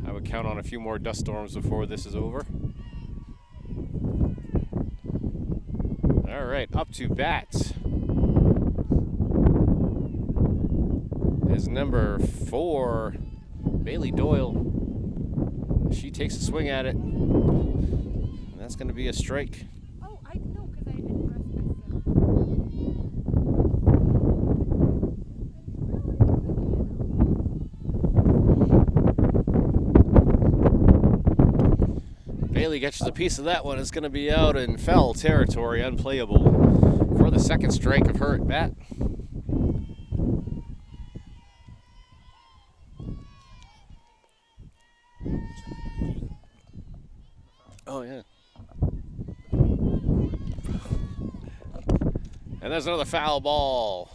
I would count on a few more dust storms before this is over. All right, up to bat is number 4, Bailey Doyle. She takes a swing at it, and that's going to be a strike. Oh, I know, because I didn't press myself. Bailey gets a piece of that one. It's going to be out in foul territory, unplayable for the second strike of her at bat. Oh, yeah. And there's another foul ball.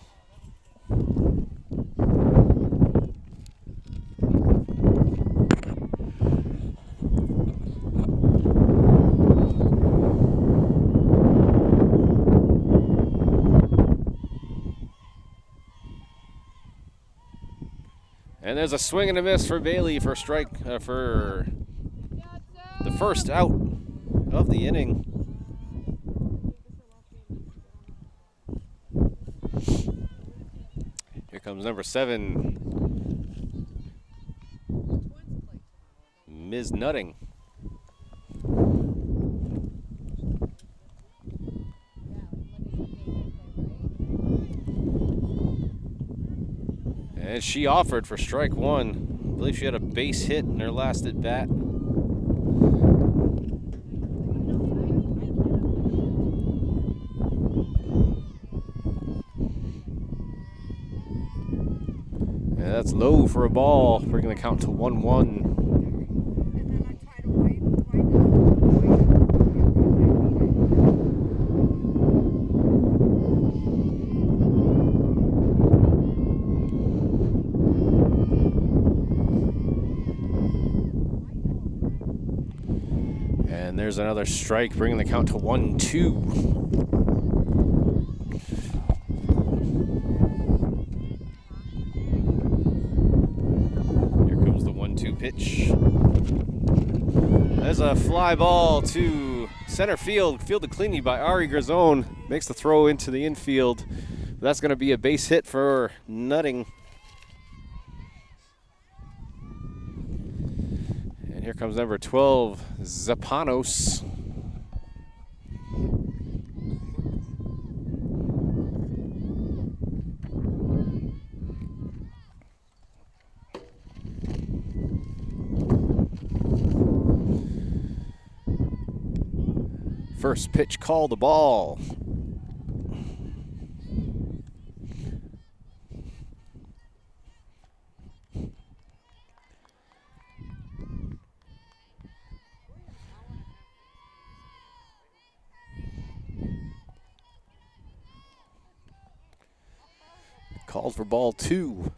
And there's a swing and a miss for Bailey for strike for the first out of the inning. Here comes number 7, Ms. Nutting. And she offered for strike 1. I believe she had a base hit in her last at bat. And that's low for a ball, bringing the count to 1-1. And there's another strike, bringing the count to 1-2. Pitch. There's a fly ball to center field, fielded cleanly by Ari Grazone. Makes the throw into the infield. That's going to be a base hit for Nutting. And here comes number 12, Zapanos. First pitch called the ball. Called for ball 2.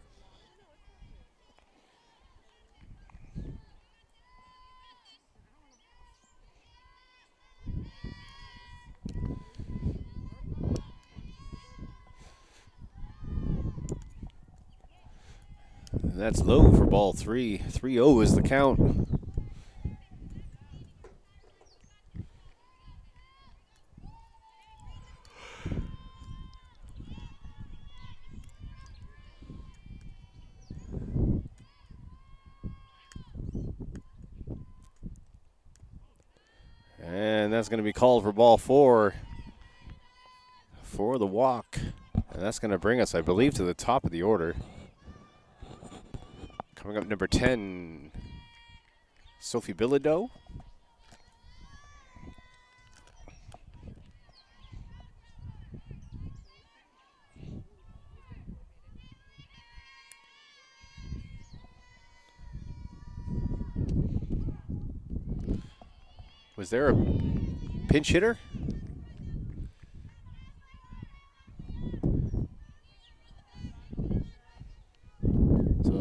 That's low for ball 3. 3-0 is the count. And that's going to be called for ball 4 for the walk. And that's going to bring us, I believe, to the top of the order. Coming up, number 10, Sophie Bilodeau. Was there a pinch hitter?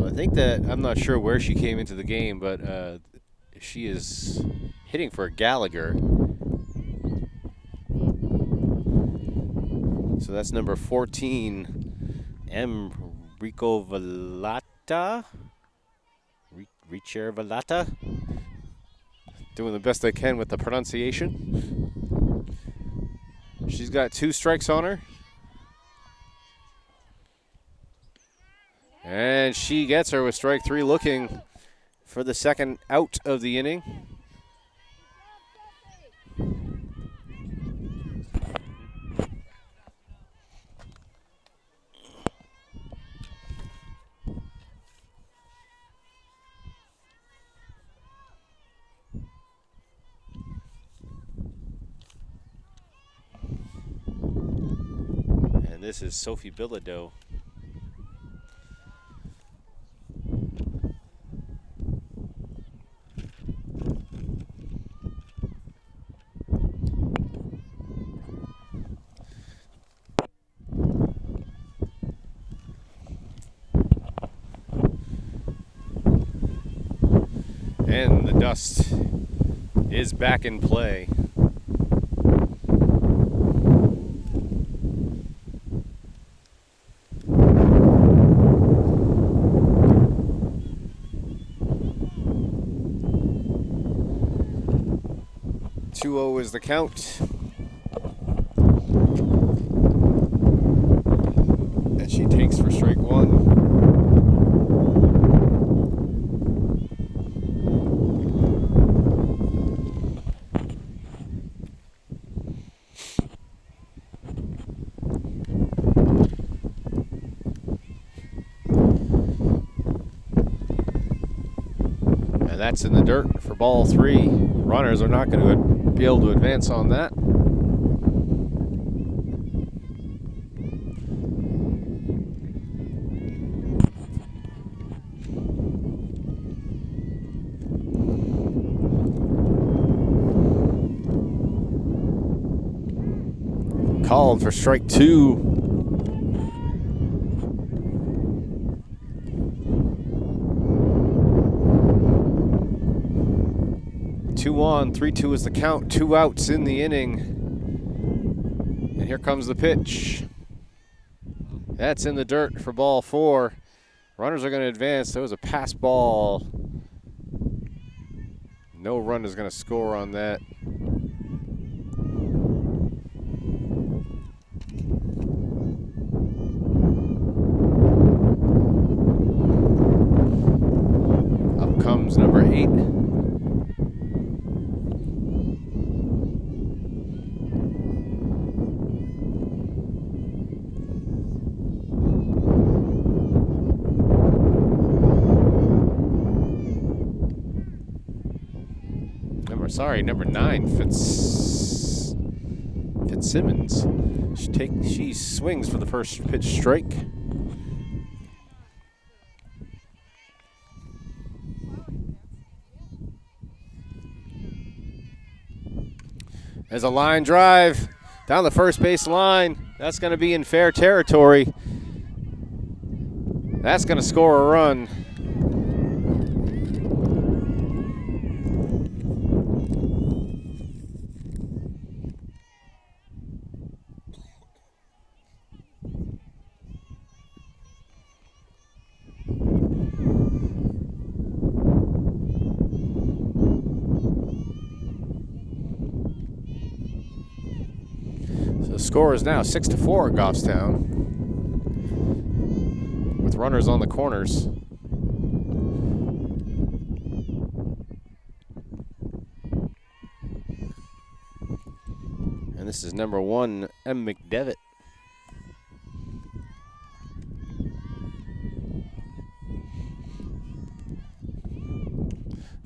I think that, I'm not sure where she came into the game, but she is hitting for Gallagher. So that's number 14, M. Rico Velata. Richer Velata. Doing the best I can with the pronunciation. She's got 2 strikes on her. And she gets her with strike 3, looking for the second out of the inning. And this is Sophie Bilodeau. And the dust is back in play. Is the count. And she takes for strike one. And that's in the dirt for ball three. Runners are not going to be able to advance on that. Called for strike two. Two on, 3-2 is the count. 2 outs in the inning. And here comes the pitch. That's in the dirt for ball four. Runners are going to advance. There was a pass ball. No run is going to score on that. Up comes number 8. Number 9, Fitzsimmons. She swings for the first pitch strike. There's a line drive down the first base line. That's going to be in fair territory. That's going to score a run. The score is now 6-4 at Goffstown, with runners on the corners. And this is number 1, M. McDevitt.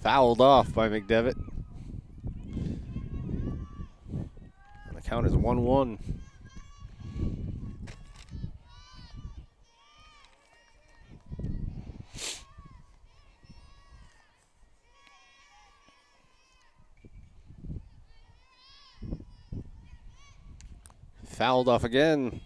Fouled off by McDevitt. Count is 1-1. Fouled off again.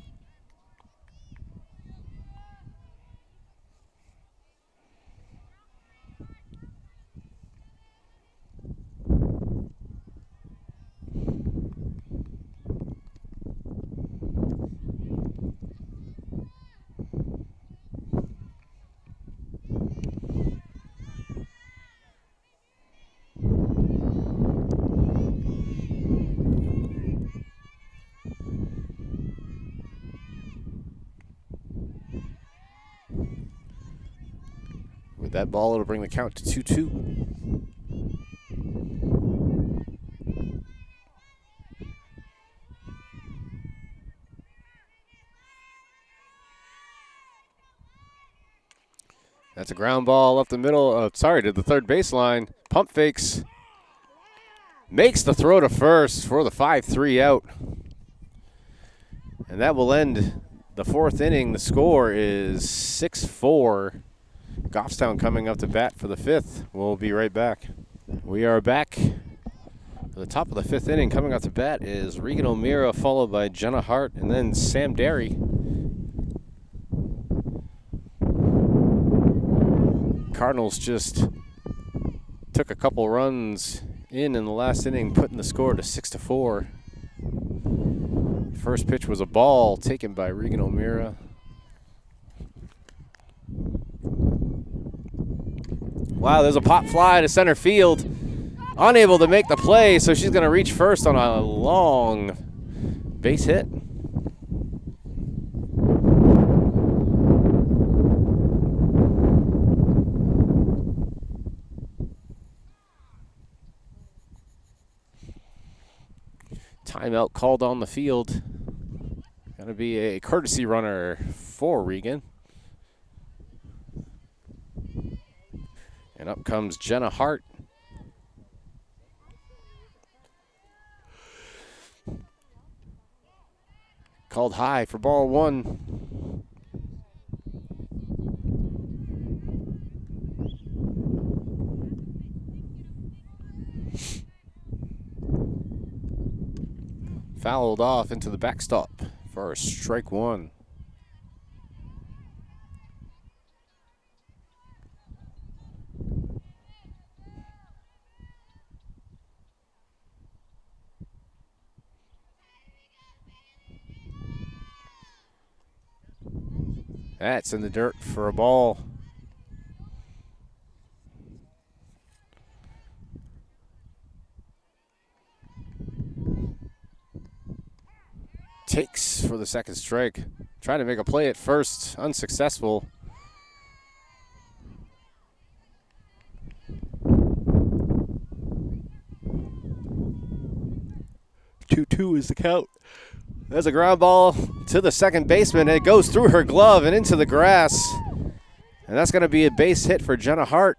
With that ball, it'll bring the count to 2-2. That's a ground ball up the middle. To the third baseline. Pump fakes. Makes the throw to first for the 5-3 out. And that will end the fourth inning. The score is 6-4. Goffstown coming up to bat for the fifth. We'll be right back. We are back. At the top of the fifth inning, coming up to bat is Regan O'Meara, followed by Jenna Hart, and then Sam Derry. Cardinals just took a couple runs in the last inning, putting the score to 6-4. First pitch was a ball taken by Regan O'Meara. Wow, there's a pop fly to center field. Unable to make the play, so she's going to reach first on a long base hit. Timeout called on the field. Going to be a courtesy runner for Regan. And up comes Jenna Hart. Called high for ball one. Fouled off into the backstop for strike one. That's in the dirt for a ball. Takes for the second strike. Trying to make a play at first, unsuccessful. 2-2 is the count. There's a ground ball to the second baseman, and it goes through her glove and into the grass. And that's going to be a base hit for Jenna Hart.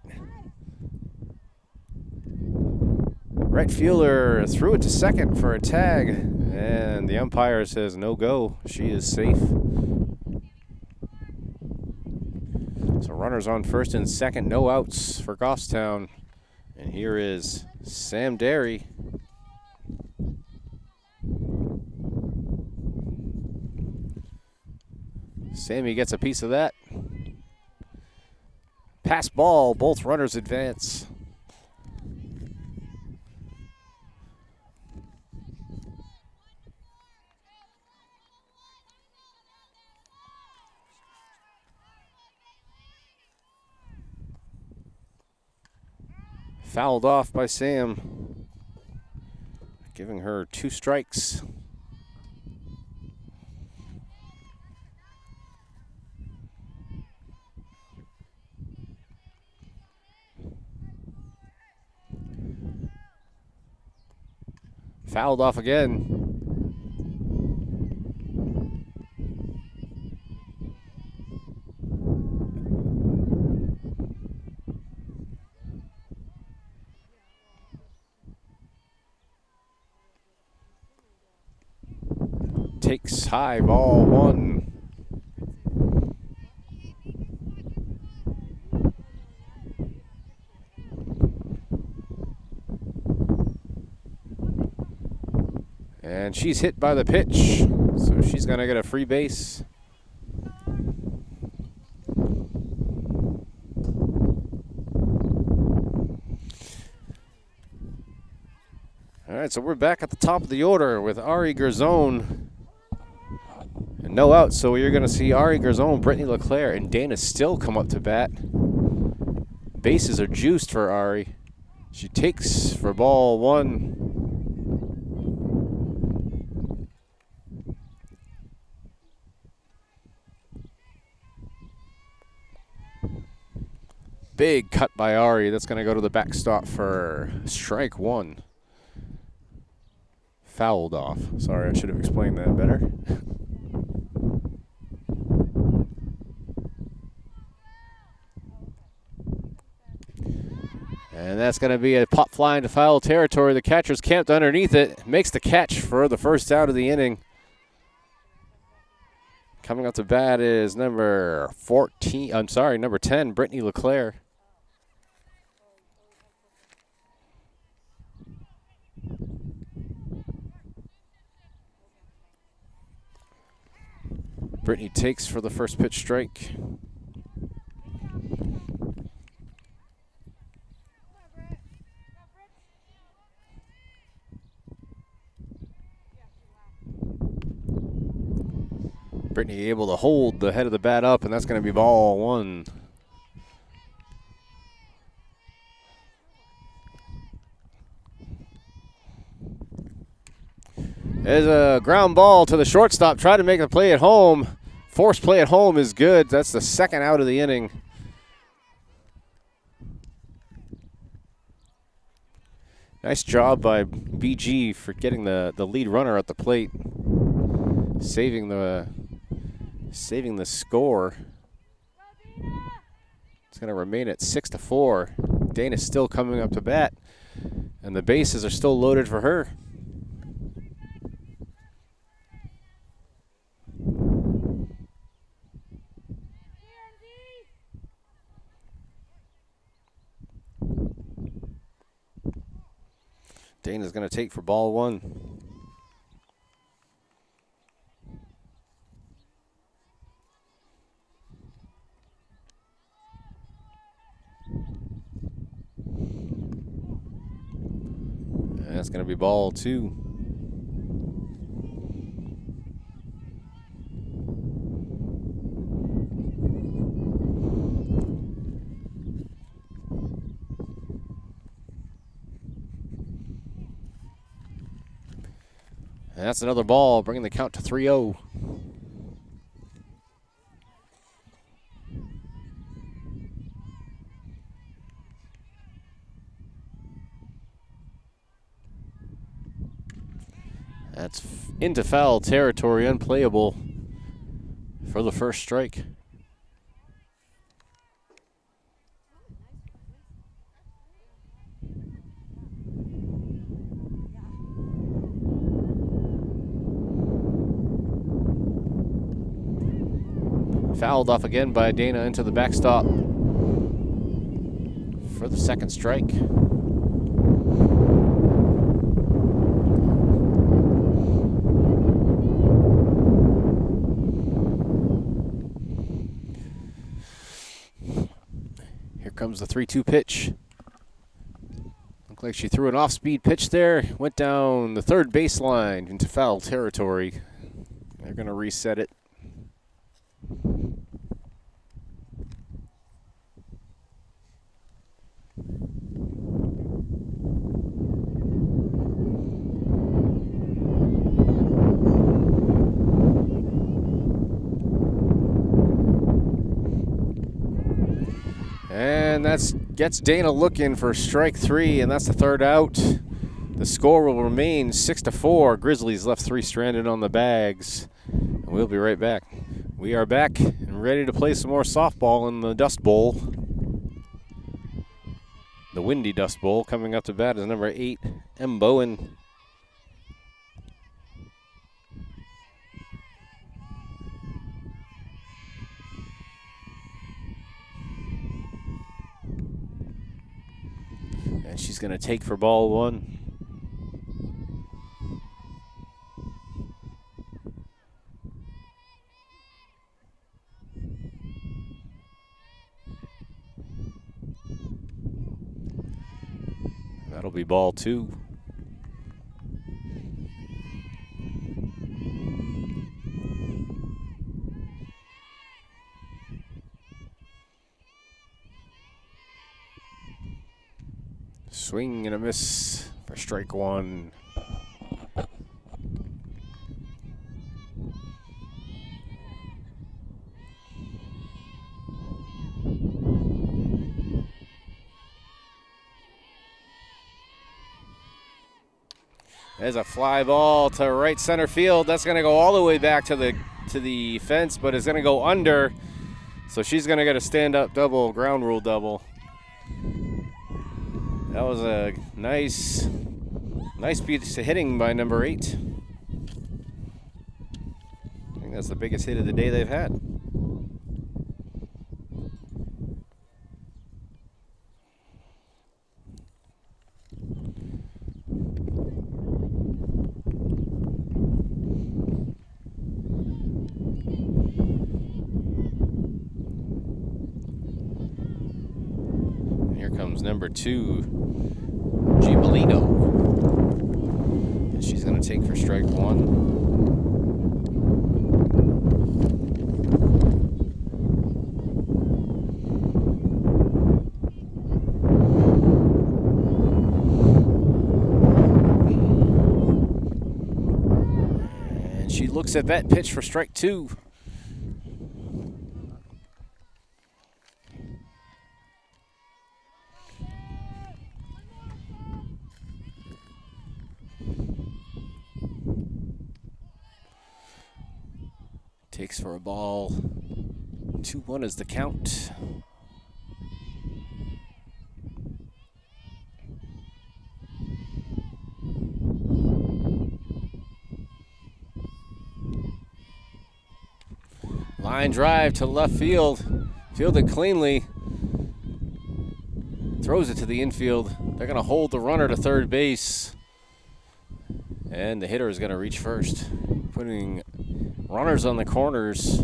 Right fielder threw it to second for a tag, and the umpire says no go. She is safe. So runners on first and second, no outs for Goffstown. And here is Sam Derry. Sammy gets a piece of that. Pass ball, both runners advance. Fouled off by Sam, giving her 2 strikes. Fouled off again. Takes high, ball one. And she's hit by the pitch, so she's going to get a free base. All right, so we're back at the top of the order with Ari Gerzone. And no out, so you're going to see Ari Gerzone, Brittany LeClaire, and Dana Still come up to bat. Bases are juiced for Ari. She takes for ball one. Big cut by Ari. That's going to go to the backstop for strike one. Fouled off. Sorry, I should have explained that better. And that's going to be a pop fly into foul territory. The catcher's camped underneath it. Makes the catch for the first out of the inning. Coming up to bat is number 10, Brittany LeClaire. Brittany takes for the first pitch strike. Brittany able to hold the head of the bat up, and that's going to be ball one. There's a ground ball to the shortstop. Try to make the play at home. Force play at home is good. That's the second out of the inning. Nice job by BG for getting the lead runner at the plate, saving the score. It's going to remain at 6-4. Dana's still coming up to bat, and the bases are still loaded for her. Dana's going to take for ball one. And that's going to be ball two. And that's another ball, bringing the count to 3-0. That's into foul territory, unplayable for the first strike. Fouled off again by Dana into the backstop for the second strike. Here comes the 3-2 pitch. Looked like she threw an off-speed pitch there. Went down the third baseline into foul territory. They're going to reset it. And that gets Dana looking for strike three, and that's the third out. The score will remain 6-4. Grizzlies left three stranded on the bags. And we'll be right back. We are back and ready to play some more softball in the Dust Bowl. The Windy Dust Bowl. Coming up to bat is number 8, M. Bowen. And she's going to take for ball one. That'll be ball two. Swing and a miss for strike one. There's a fly ball to right center field. That's going to go all the way back to the fence, but it's going to go under. So she's going to get a stand-up double, ground rule double. That was a nice piece of hitting by number 8. I think that's the biggest hit of the day they've had. Here comes number 2, Gibolino. And she's going to take for strike one. looks at that pitch for strike 2. Takes for a ball. 2-1 is the count. Line drive to left field. Fielded cleanly. Throws it to the infield. They're going to hold the runner to third base. And the hitter is going to reach first, putting runners on the corners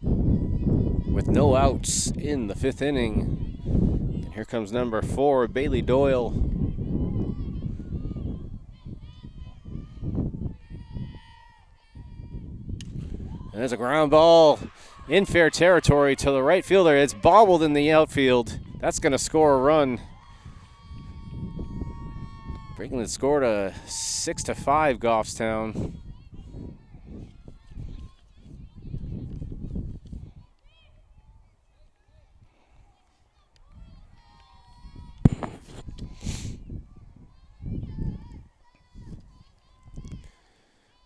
with no outs in the 5th inning. And here comes number 4, Bailey Doyle. And there's a ground ball in fair territory to the right fielder. It's bobbled in the outfield. That's going to score a run. Breaking the score to 6-5, Goffstown.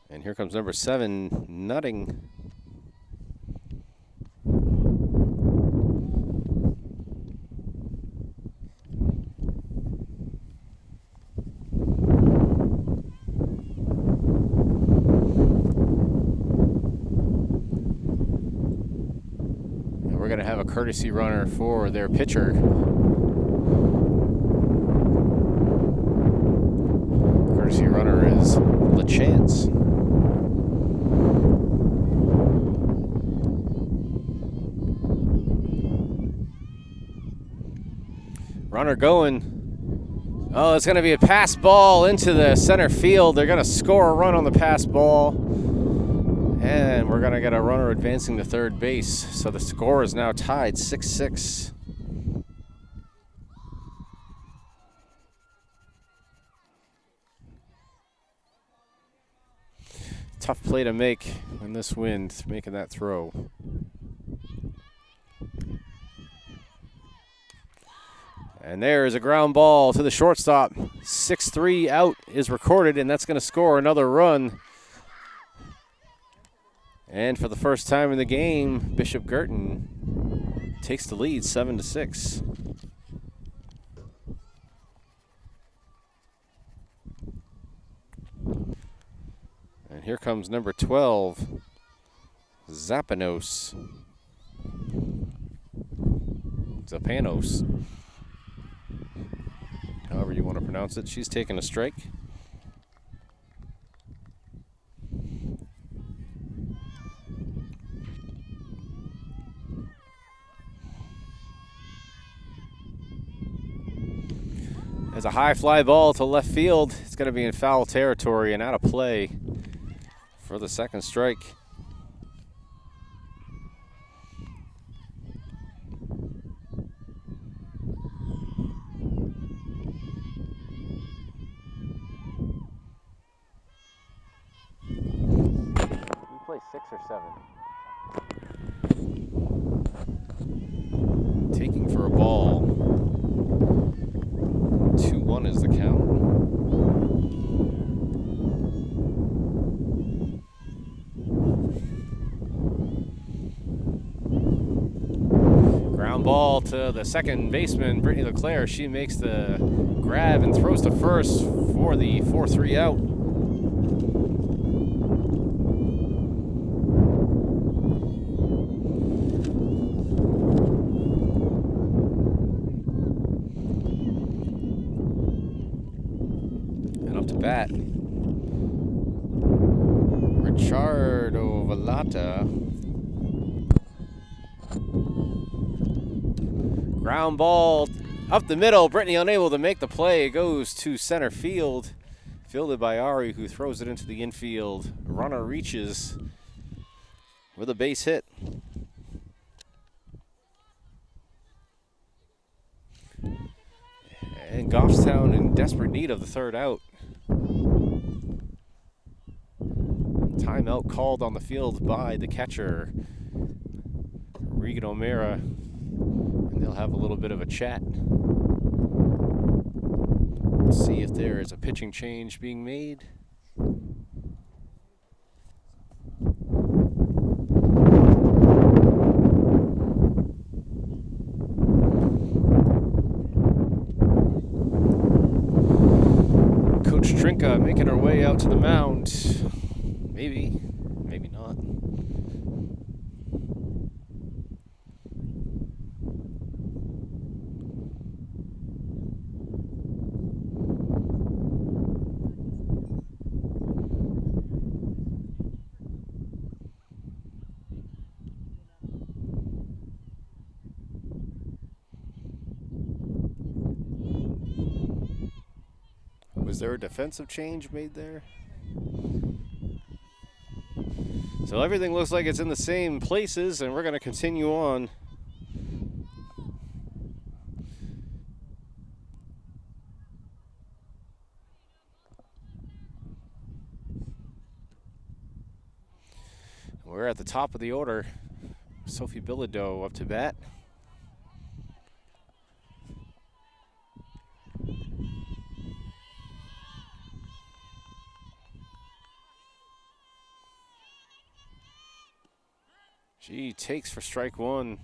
And here comes number 7, Nutting. Have a courtesy runner for their pitcher. Courtesy runner is LaChance. Runner going. Oh, it's going to be a pass ball into the center field. They're going to score a run on the pass ball. And we're going to get a runner advancing to third base. So the score is now tied 6-6. Tough play to make in this wind, making that throw. And there is a ground ball to the shortstop. 6-3 out is recorded, and that's going to score another run. And for the first time in the game, Bishop Guertin takes the lead 7-6. And here comes number 12, Zapanos. However you want to pronounce it. She's taking a strike. There's a high fly ball to left field. It's going to be in foul territory and out of play for the second strike. We play 6 or 7. Taking for a ball. 2-1 is the count. Ground ball to the second baseman, Brittany LeClaire. She makes the grab and throws to first for the 4-3 out. Bat. Richardo Vallata. Ground ball up the middle. Brittany unable to make the play. It goes to center field. Fielded by Ari, who throws it into the infield. Runner reaches with a base hit. And Goffstown in desperate need of the third out. Timeout called on the field by the catcher, Regan O'Mara, and they'll have a little bit of a chat. See if there is a pitching change being made. Coach Trinka making her way out to the mound. Maybe, maybe not. Was there a defensive change made there? So everything looks like it's in the same places, and we're going to continue on. We're at the top of the order. Sophie Bilodeau up to bat. She takes for strike one.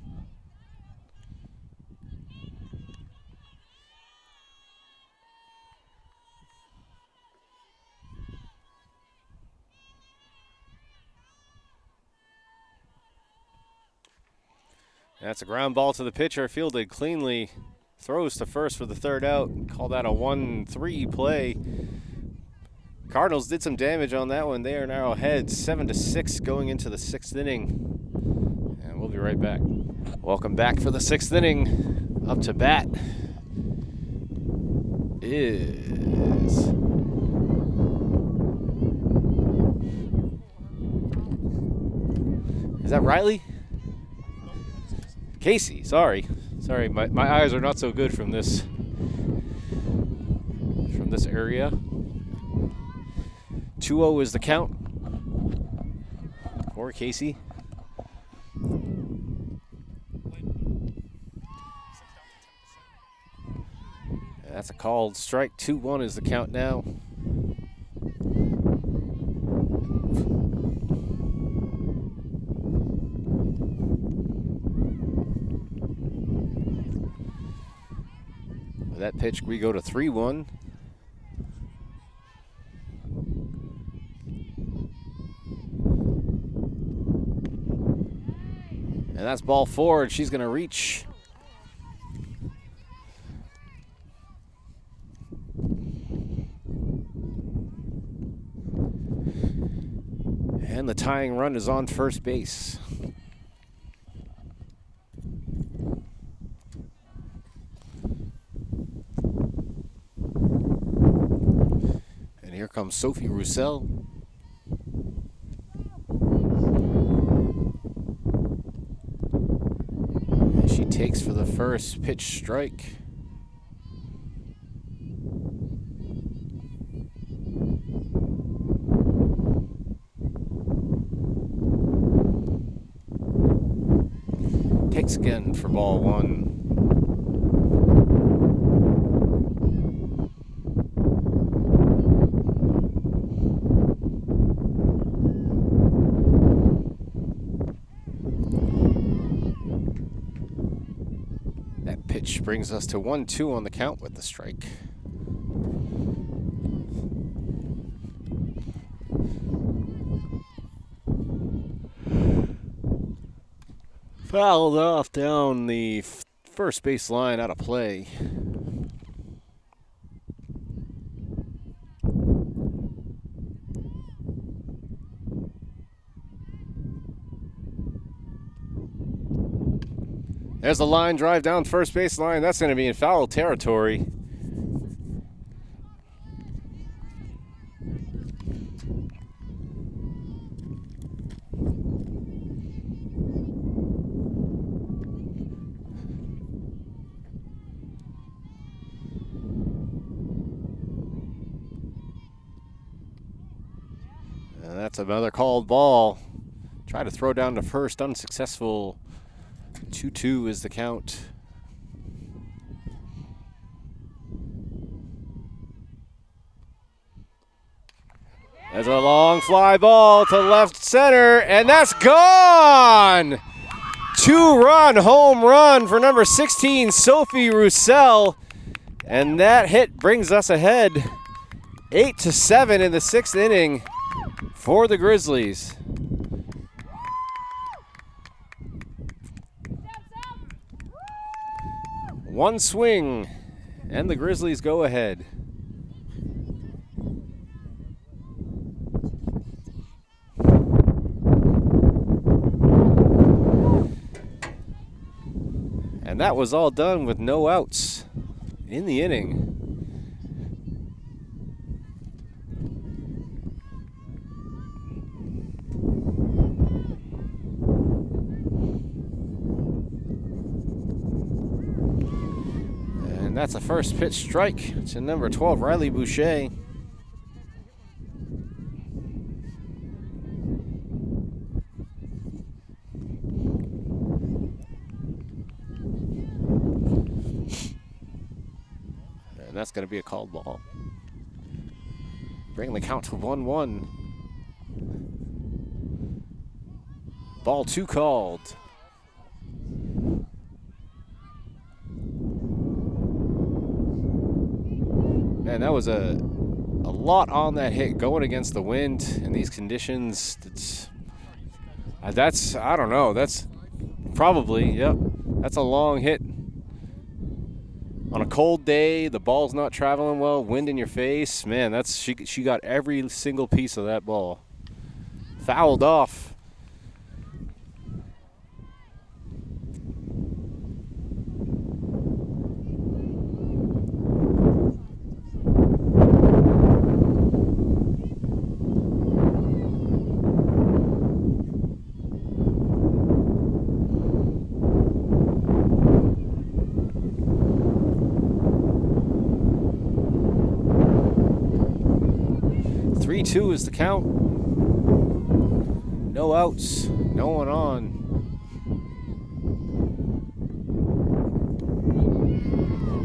That's a ground ball to the pitcher, fielded cleanly. Throws to first for the third out. Call that a 1-3 play. Cardinals did some damage on that one. They are now ahead 7-6 going into the sixth inning. And we'll be right back. Welcome back for the sixth inning. Up to bat is that Riley? Casey, sorry, my eyes are not so good from this area. 2-0 is the count for Casey. And that's a called strike. 2-1 is the count now. With that pitch, we go to 3-1. And that's ball forward. She's going to reach. And the tying run is on first base. And here comes Sophie Roussel. And she takes for the first pitch strike. Takes again for ball one. That pitch brings us to 1-2 on the count with the strike. Fouled off down the first base line, out of play. There's the line drive down first base line. That's going to be in foul territory. that's another called ball. Try to throw down to first, unsuccessful. 2-2 is the count. There's a long fly ball to left center, and that's gone! 2-run home run for number 16, Sophie Roussel. And that hit brings us ahead 8-7 in the 6th inning for the Grizzlies. One swing, and the Grizzlies go ahead. And that was all done with no outs in the inning. And that's a first pitch strike to number 12, Riley Boucher. And that's going to be a called ball. Bringing the count to 1-1. Ball 2 called. Man, that was a lot on that hit going against the wind in these conditions. That's I don't know. That's probably, yep. That's a long hit. On a cold day, the ball's not traveling well, wind in your face. Man, that's she got every single piece of that ball. Fouled off. Two is the count. No outs, no one on.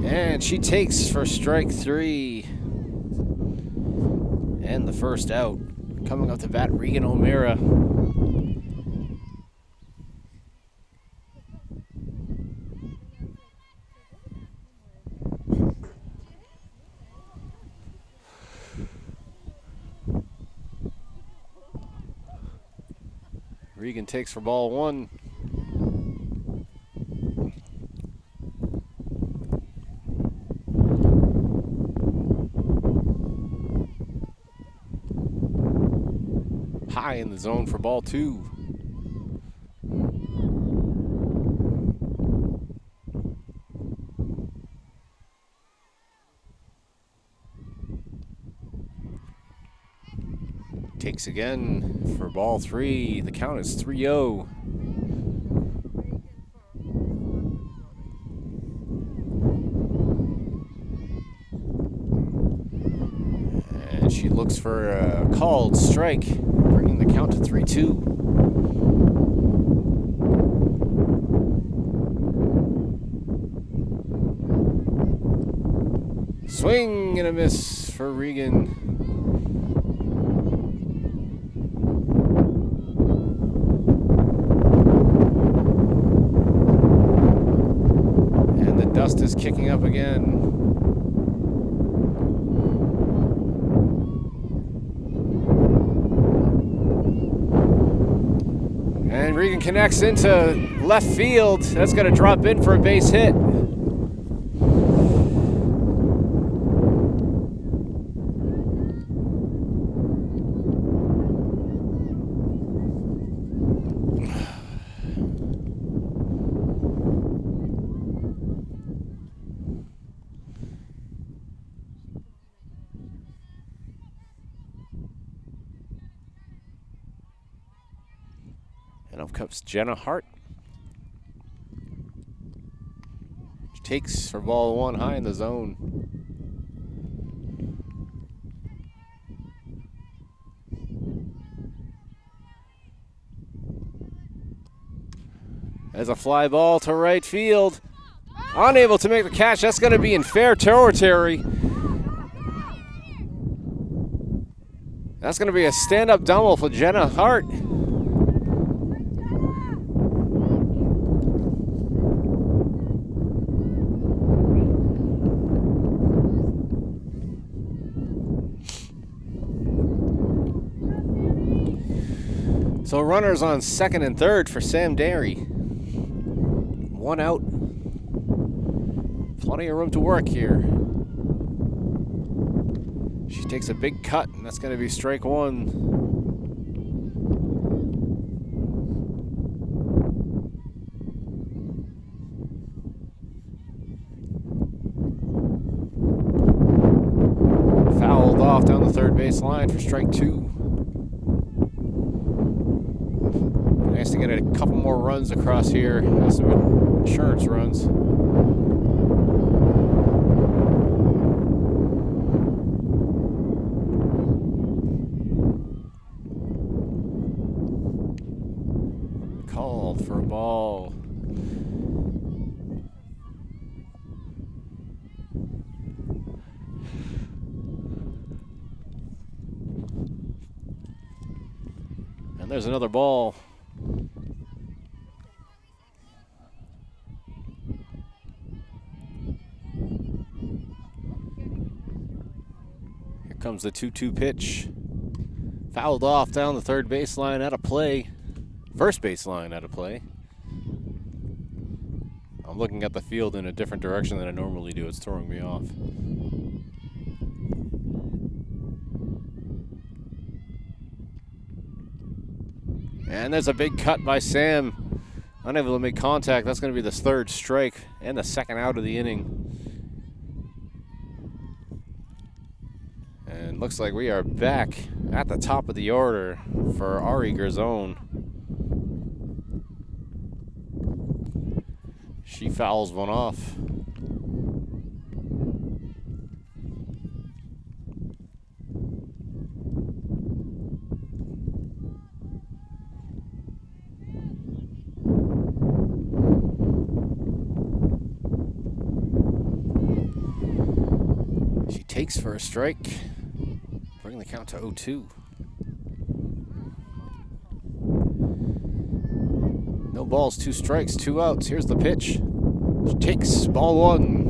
And she takes for strike 3. And the first out. Coming up to bat, Regan O'Meara. Regan takes for ball 1. High in the zone for ball 2. Takes again for ball 3. The count is 3-0. And she looks for a called strike, bringing the count to 3-2. Swing and a miss for Regan. Dust is kicking up again. And Regan connects into left field. That's going to drop in for a base hit. And up comes Jenna Hart. She takes for ball 1 high in the zone. As a fly ball to right field. Unable to make the catch. That's going to be in fair territory. That's going to be a stand-up double for Jenna Hart. So runners on second and third for Sam Derry. 1 out. Plenty of room to work here. She takes a big cut, and that's going to be strike one. Fouled off down the third base line for strike two. Nice to get a couple more runs across here. Has some insurance runs. Called for a ball. And there's another ball. Here comes the 2-2 pitch. Fouled off down the third baseline, out of play. First baseline out of play. I'm looking at the field in a different direction than I normally do. It's throwing me off. And there's a big cut by Sam. Unable to make contact. That's going to be the third strike and the second out of the inning. And looks like we are back at the top of the order for Ari Guertin. She fouls one off. She takes for a strike, bringing the count to 0-2. No balls, 2 strikes, 2 outs. Here's the pitch. She takes ball one.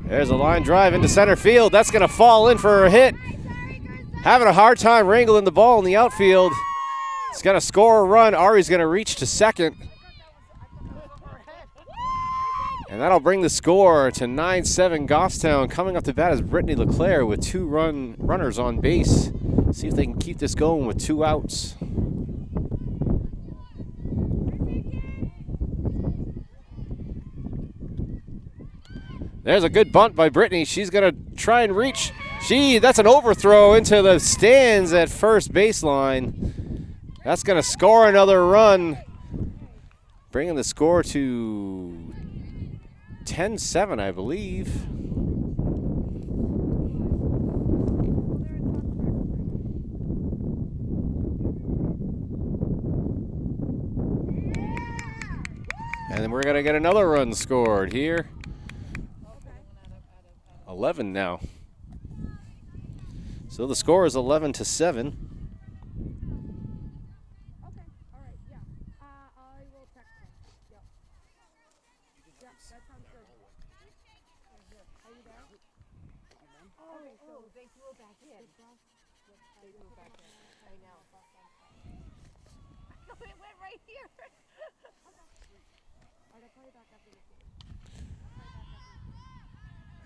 There's a line drive into center field. That's going to fall in for a hit. Having a hard time wrangling the ball in the outfield. It's going to score a run. Ari's going to reach to second. And that'll bring the score to 9-7 Goffstown. Coming up to bat is Brittany LeClaire with 2 runners on base. See if they can keep this going with 2 outs. There's a good bunt by Brittany. She's going to try and reach. That's an overthrow into the stands at first baseline. That's going to score another run, bringing the score to 10-7, I believe. And then we're going to get another run scored here. 11 now. So the score is 11-7.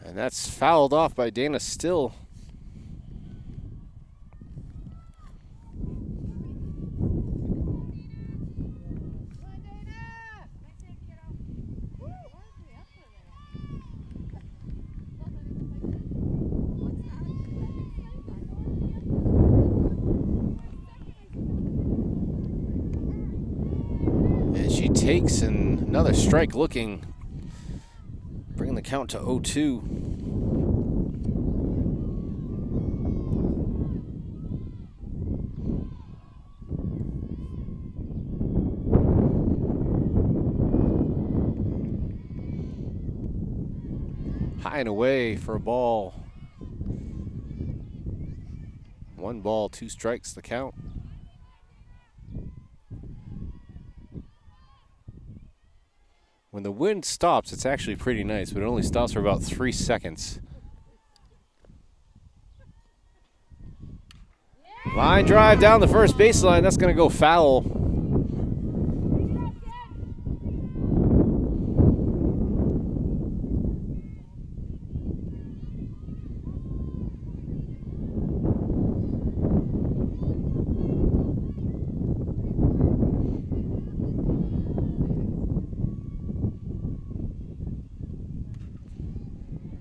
And that's fouled off by Dana Still. And she takes another strike looking, bringing the the count to 0-2. High and away for a ball. 1 ball, 2 strikes, the count. When the wind stops, it's actually pretty nice, but it only stops for about 3 seconds. Line drive down the first baseline. That's going to go foul.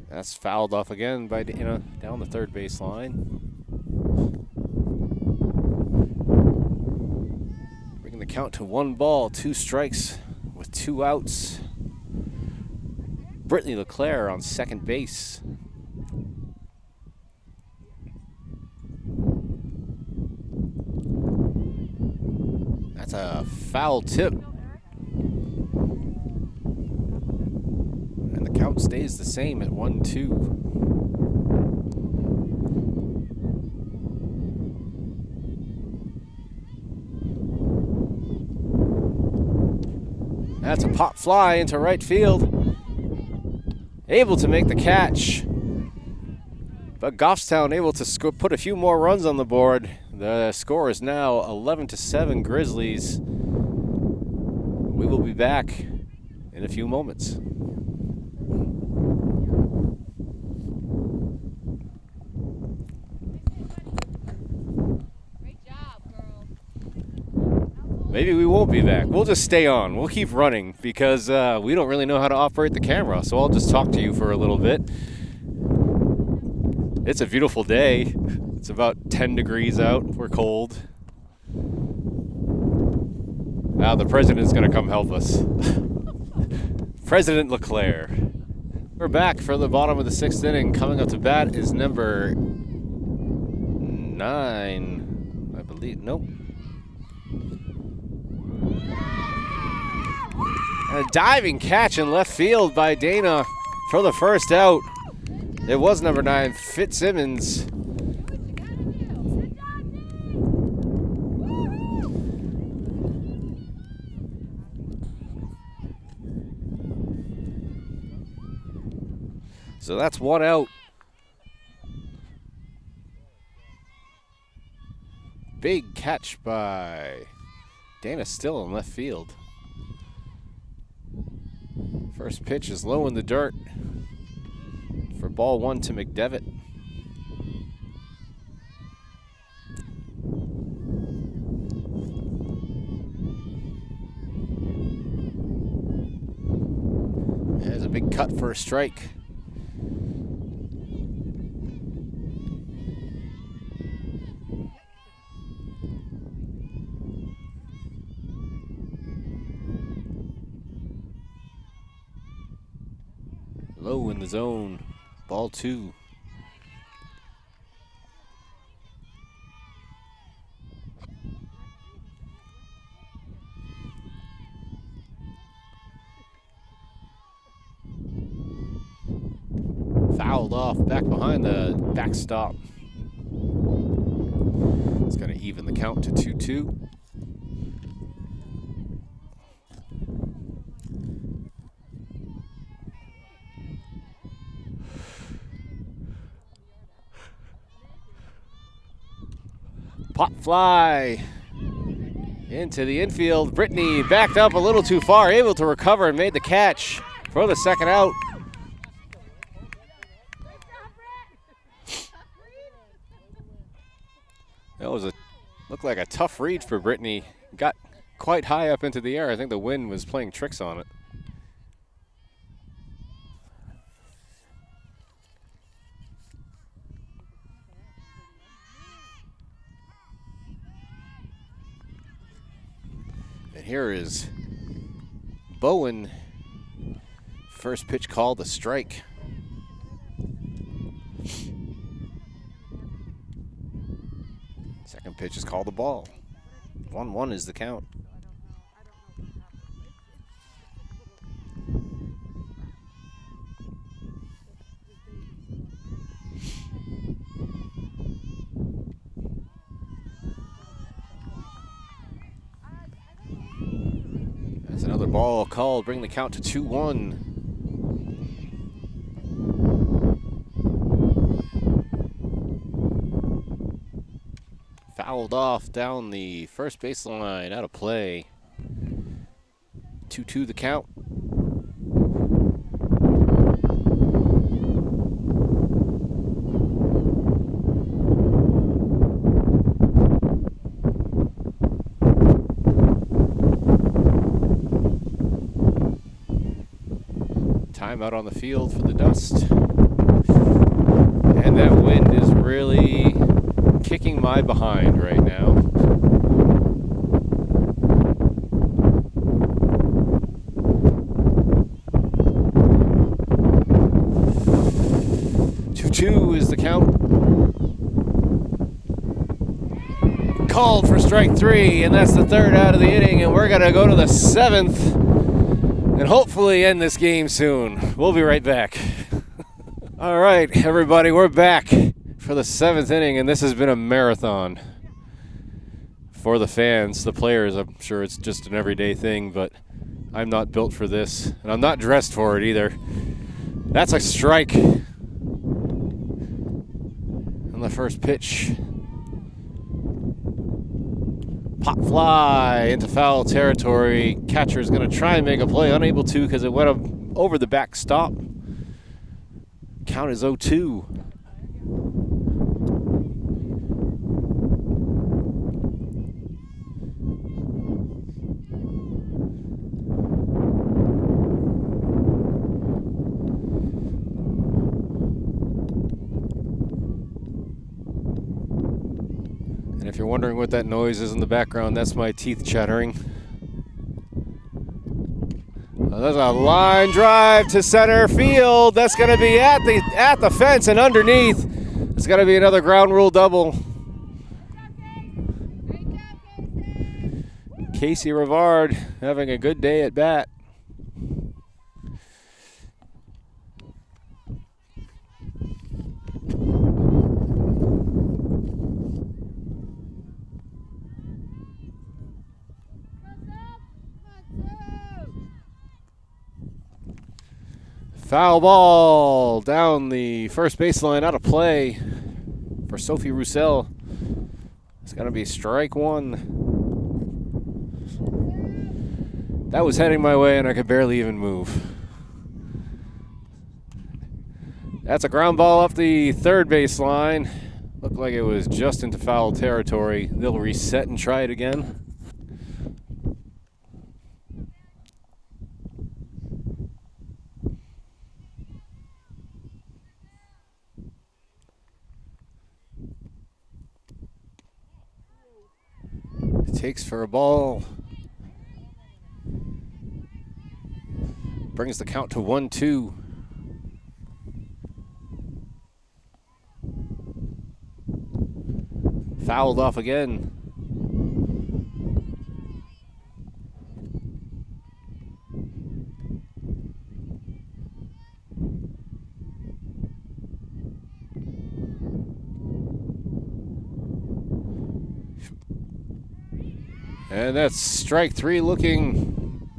That's fouled off again by Dana down the third baseline. Bringing the count to 1 ball, 2 strikes with 2 outs. Brittany LeClaire on second base. That's a foul tip. And the count stays the same at 1-2. That's a pop fly into right field. Able to make the catch. But Goffstown able to put a few more runs on the board. The score is now 11-7 Grizzlies. We will be back in a few moments. Maybe we won't be back. We'll just stay on. We'll keep running because we don't really know how to operate the camera. So I'll just talk to you for a little bit. It's a beautiful day. It's about 10 degrees out. We're cold. Now the president's going to come help us. President LeClaire. We're back for the bottom of the 6th inning. Coming up to bat is number 9, I believe. Nope. A diving catch in left field by Dana for the first out. It was number 9, Fitzsimmons. So that's 1 out. Big catch by Dana still in left field. First pitch is low in the dirt for ball 1 to McDevitt. There's a big cut for a strike. Low in the zone, ball 2. Fouled off back behind the backstop. It's going to even the count to 2-2. Pop fly into the infield. Brittany backed up a little too far, able to recover and made the catch for the second out. That was looked like a tough read for Brittany. Got quite high up into the air. I think the wind was playing tricks on it. And here is Bowen First pitch called a strike. Second pitch is called a ball. 1-1 is the count. That's another ball called, bring the count to 2-1. Fouled off down the first baseline, out of play. 2-2 the count. Time out on the field for the Dust. And that wind is really kicking my behind right now. Two is the count. Called for strike 3, and that's the third out of the inning, and we're gonna go to the 7th and hopefully end this game soon. We'll be right back. All right, everybody, we're back for the 7th inning, and this has been a marathon for the fans, the players. I'm sure it's just an everyday thing, but I'm not built for this, and I'm not dressed for it either. That's a strike. And the first pitch. Pop fly into foul territory. Catcher's going to try and make a play, unable to because it went up over the backstop. Count is 0-2. And if you're wondering what that noise is in the background, that's my teeth chattering. There's a line drive to center field. That's going to be at the fence and underneath. It's going to be another ground rule double. Casey Rivard having a good day at bat. Foul ball down the first baseline, out of play for Sophie Roussel. It's going to be strike 1. That was heading my way and I could barely even move. That's a ground ball up the third baseline. Looked like it was just into foul territory. They'll reset and try it again. Takes for a ball. Brings the count to 1-2. Fouled off again. And that's strike 3 looking.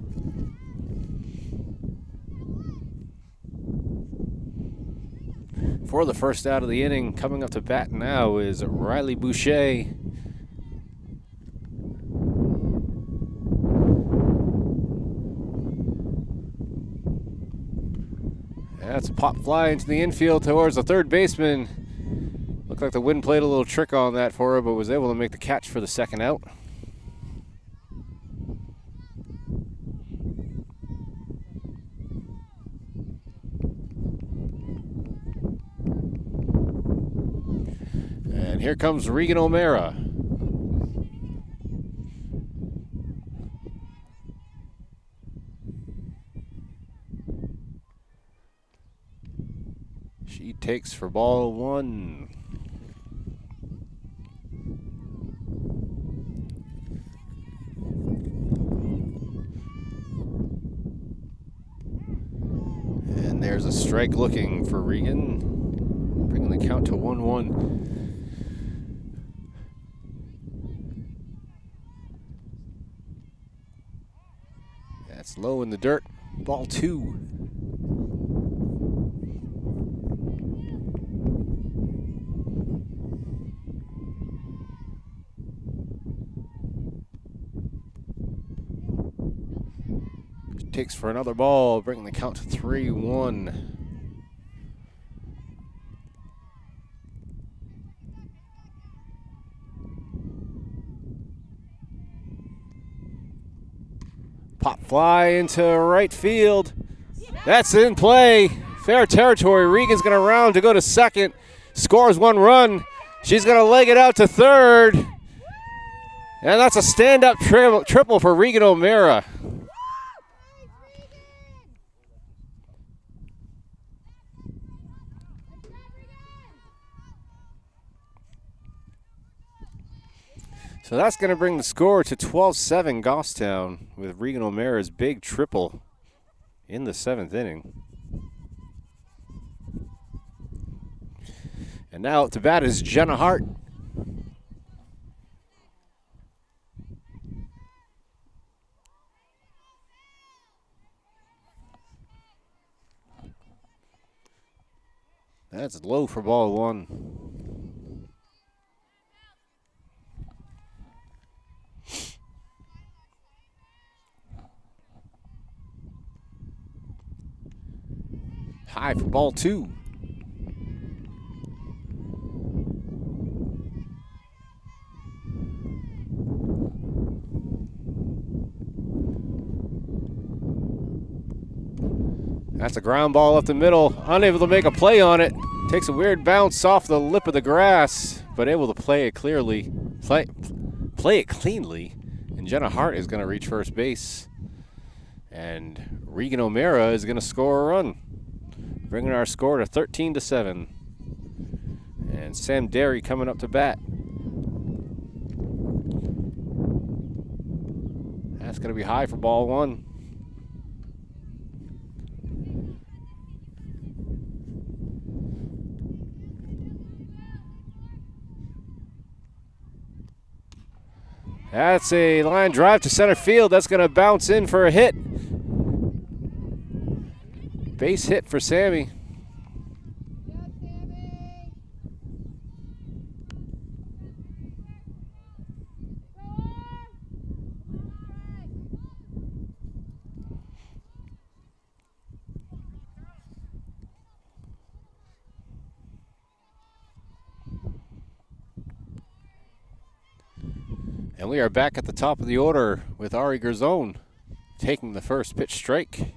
For the first out of the inning, coming up to bat now is Riley Boucher. That's a pop fly into the infield towards the third baseman. Looked like the wind played a little trick on that for her, but was able to make the catch for the second out. And here comes Regan O'Mara. She takes for ball one. And there's a strike looking for Regan, bringing the count to 1-1. That's low in the dirt. Ball two. Takes for another ball, bringing the count to 3-1. Pop fly into right field. That's in play. Fair territory. Regan's going to round to go to second. Scores one run. She's going to leg it out to third. And that's a stand-up triple for Regan O'Meara. So that's going to bring the score to 12-7 Goffstown with Regan O'Meara's big triple in the 7th inning. And now up to bat is Jenna Hart. That's low for ball one. High for ball two. That's a ground ball up the middle. Unable to make a play on it. Takes a weird bounce off the lip of the grass, but able to play it clearly. Play it cleanly. And Jenna Hart is going to reach first base. And Regan O'Meara is going to score a run, bringing our score to 13-7. And Sam Derry coming up to bat. That's going to be high for ball one. That's a line drive to center field. That's going to bounce in for a hit. Base hit for Sammy. And we are back at the top of the order with Ari Gerzone taking the first pitch strike.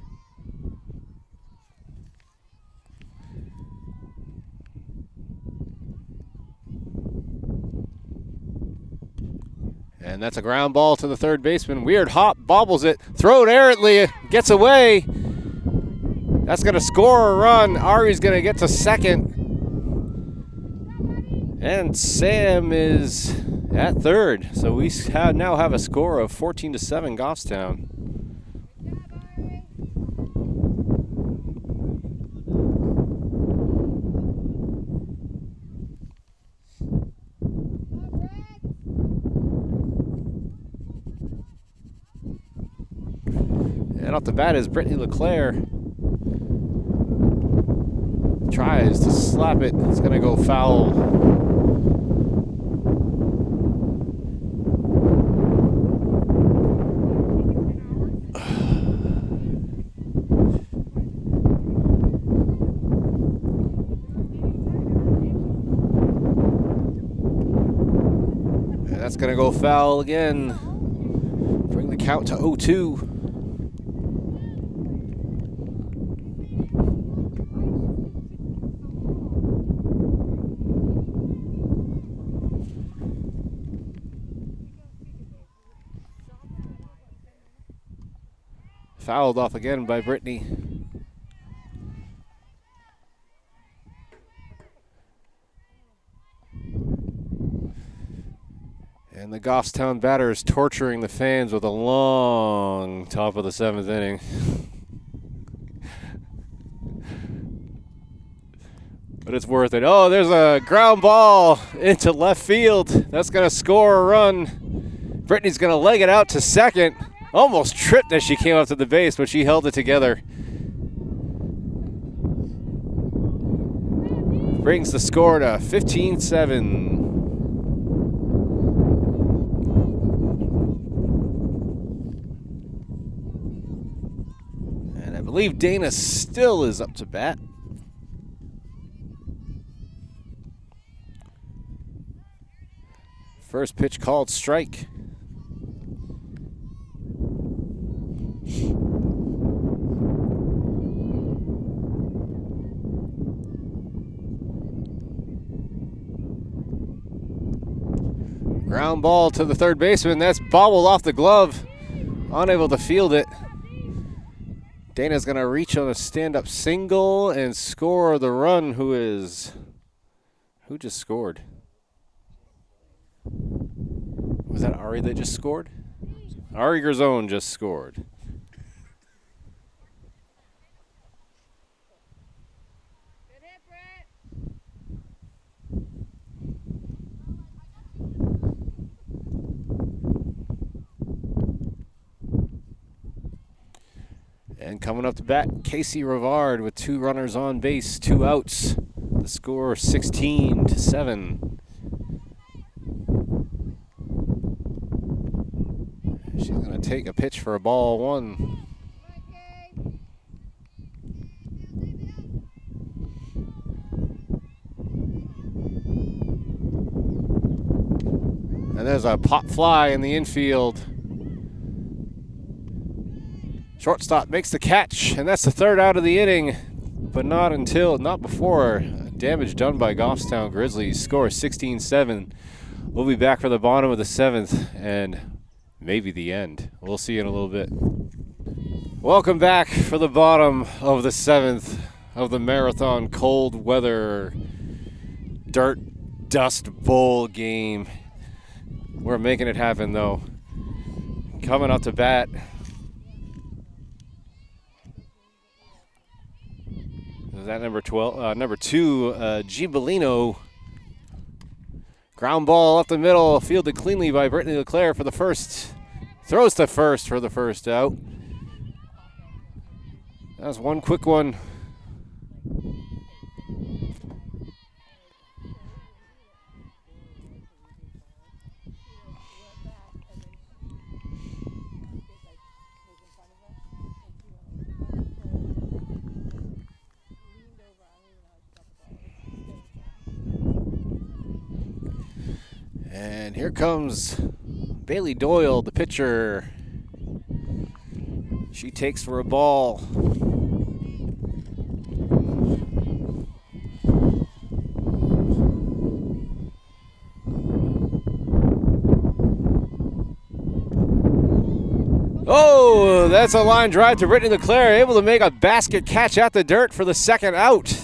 And that's a ground ball to the third baseman. Weird hop, bobbles it, thrown errantly, gets away. That's going to score a run. Ari's going to get to second. And Sam is at third. So we now have a score of 14-7 Goffstown. And off the bat is Brittany LeClaire. Tries to slap it. It's going to go foul. And that's going to go foul again. Bring the count to 0-2. Fouled off again by Brittany. Goffstown batters torturing the fans with a long top of the 7th inning. But it's worth it. Oh, there's a ground ball into left field. That's going to score a run. Brittany's going to leg it out to second. Almost tripped as she came up to the base, but she held it together. Brings the score to 15-7. And I believe Dana still is up to bat. First pitch called strike. Ground ball to the third baseman. That's bobbled off the glove. Unable to field it. Dana's going to reach on a stand-up single and score the run. Who just scored? Was that Ari that just scored? Ari Gerzone just scored. Good hit, Brett. And coming up to bat, Casey Rivard with 2 runners on base, 2 outs. The score 16-7. She's going to take a pitch for a ball 1. And there's a pop fly in the infield. Shortstop makes the catch, and that's the 3rd out of the inning, but not before damage done by Goffstown Grizzlies. Score 16-7. We'll be back for the bottom of the 7th and maybe the end. We'll see you in a little bit. Welcome back for the bottom of the 7th of the Marathon Cold Weather Dirt Dust Bowl game. We're making it happen, though. Coming up to bat, is that number 12? Number 2, Gibolino. Ground ball up the middle, fielded cleanly by Brittany LeClaire for the first. Throws to first for the first out. That was one quick one. And here comes Bailey Doyle, the pitcher. She takes for a ball. Oh, that's a line drive to Brittany LeClaire, able to make a basket catch at the dirt for the 2nd out.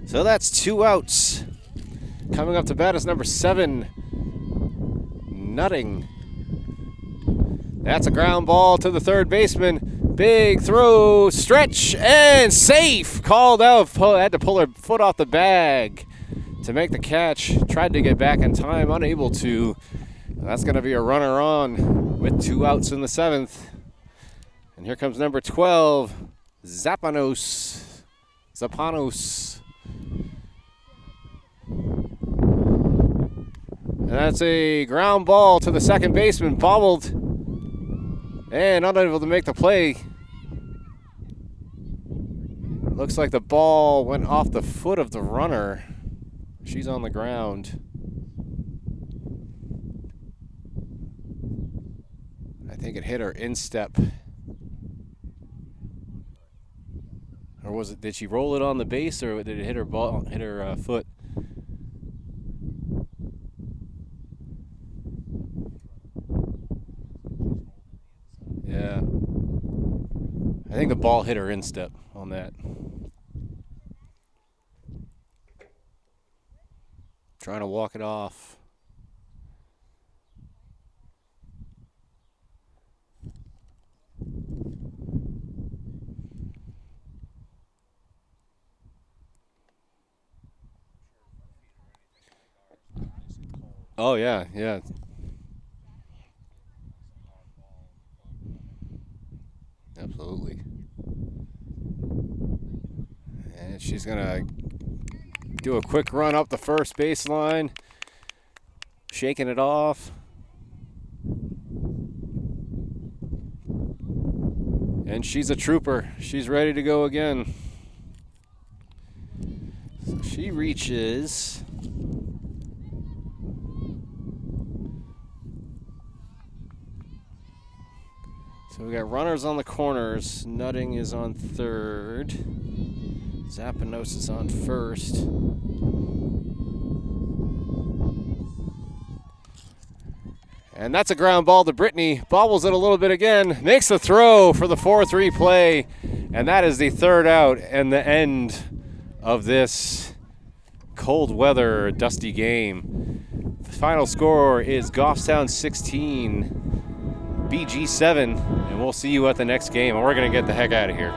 So that's 2 outs. Coming up to bat is number 7, Nutting. That's a ground ball to the 3rd baseman. Big throw, stretch, and safe. Called out, had to pull her foot off the bag to make the catch. Tried to get back in time, unable to. That's going to be a runner on with 2 outs in the 7th. And here comes number 12, Zapanos. And that's a ground ball to the 2nd baseman, bobbled and unable to make the play. Looks like the ball went off the foot of the runner. She's on the ground. I think it hit her instep. Or was it, did she roll it on the base, or did it hit her foot? Yeah. I think the ball hit her instep on that. trying to walk it off. Oh, yeah, yeah. Absolutely. And she's going to do a quick run up the first baseline, shaking it off. And she's a trooper. She's ready to go again. So she reaches. So we got runners on the corners. Nutting is on third. Zapanos is on first. And that's a ground ball to Brittany. Bobbles it a little bit again. Makes the throw for the 4-3 play. And that is the third out and the end of this cold weather, dusty game. The final score is Goffstown 16, BG 7. And we'll see you at the next game. And we're going to get the heck out of here.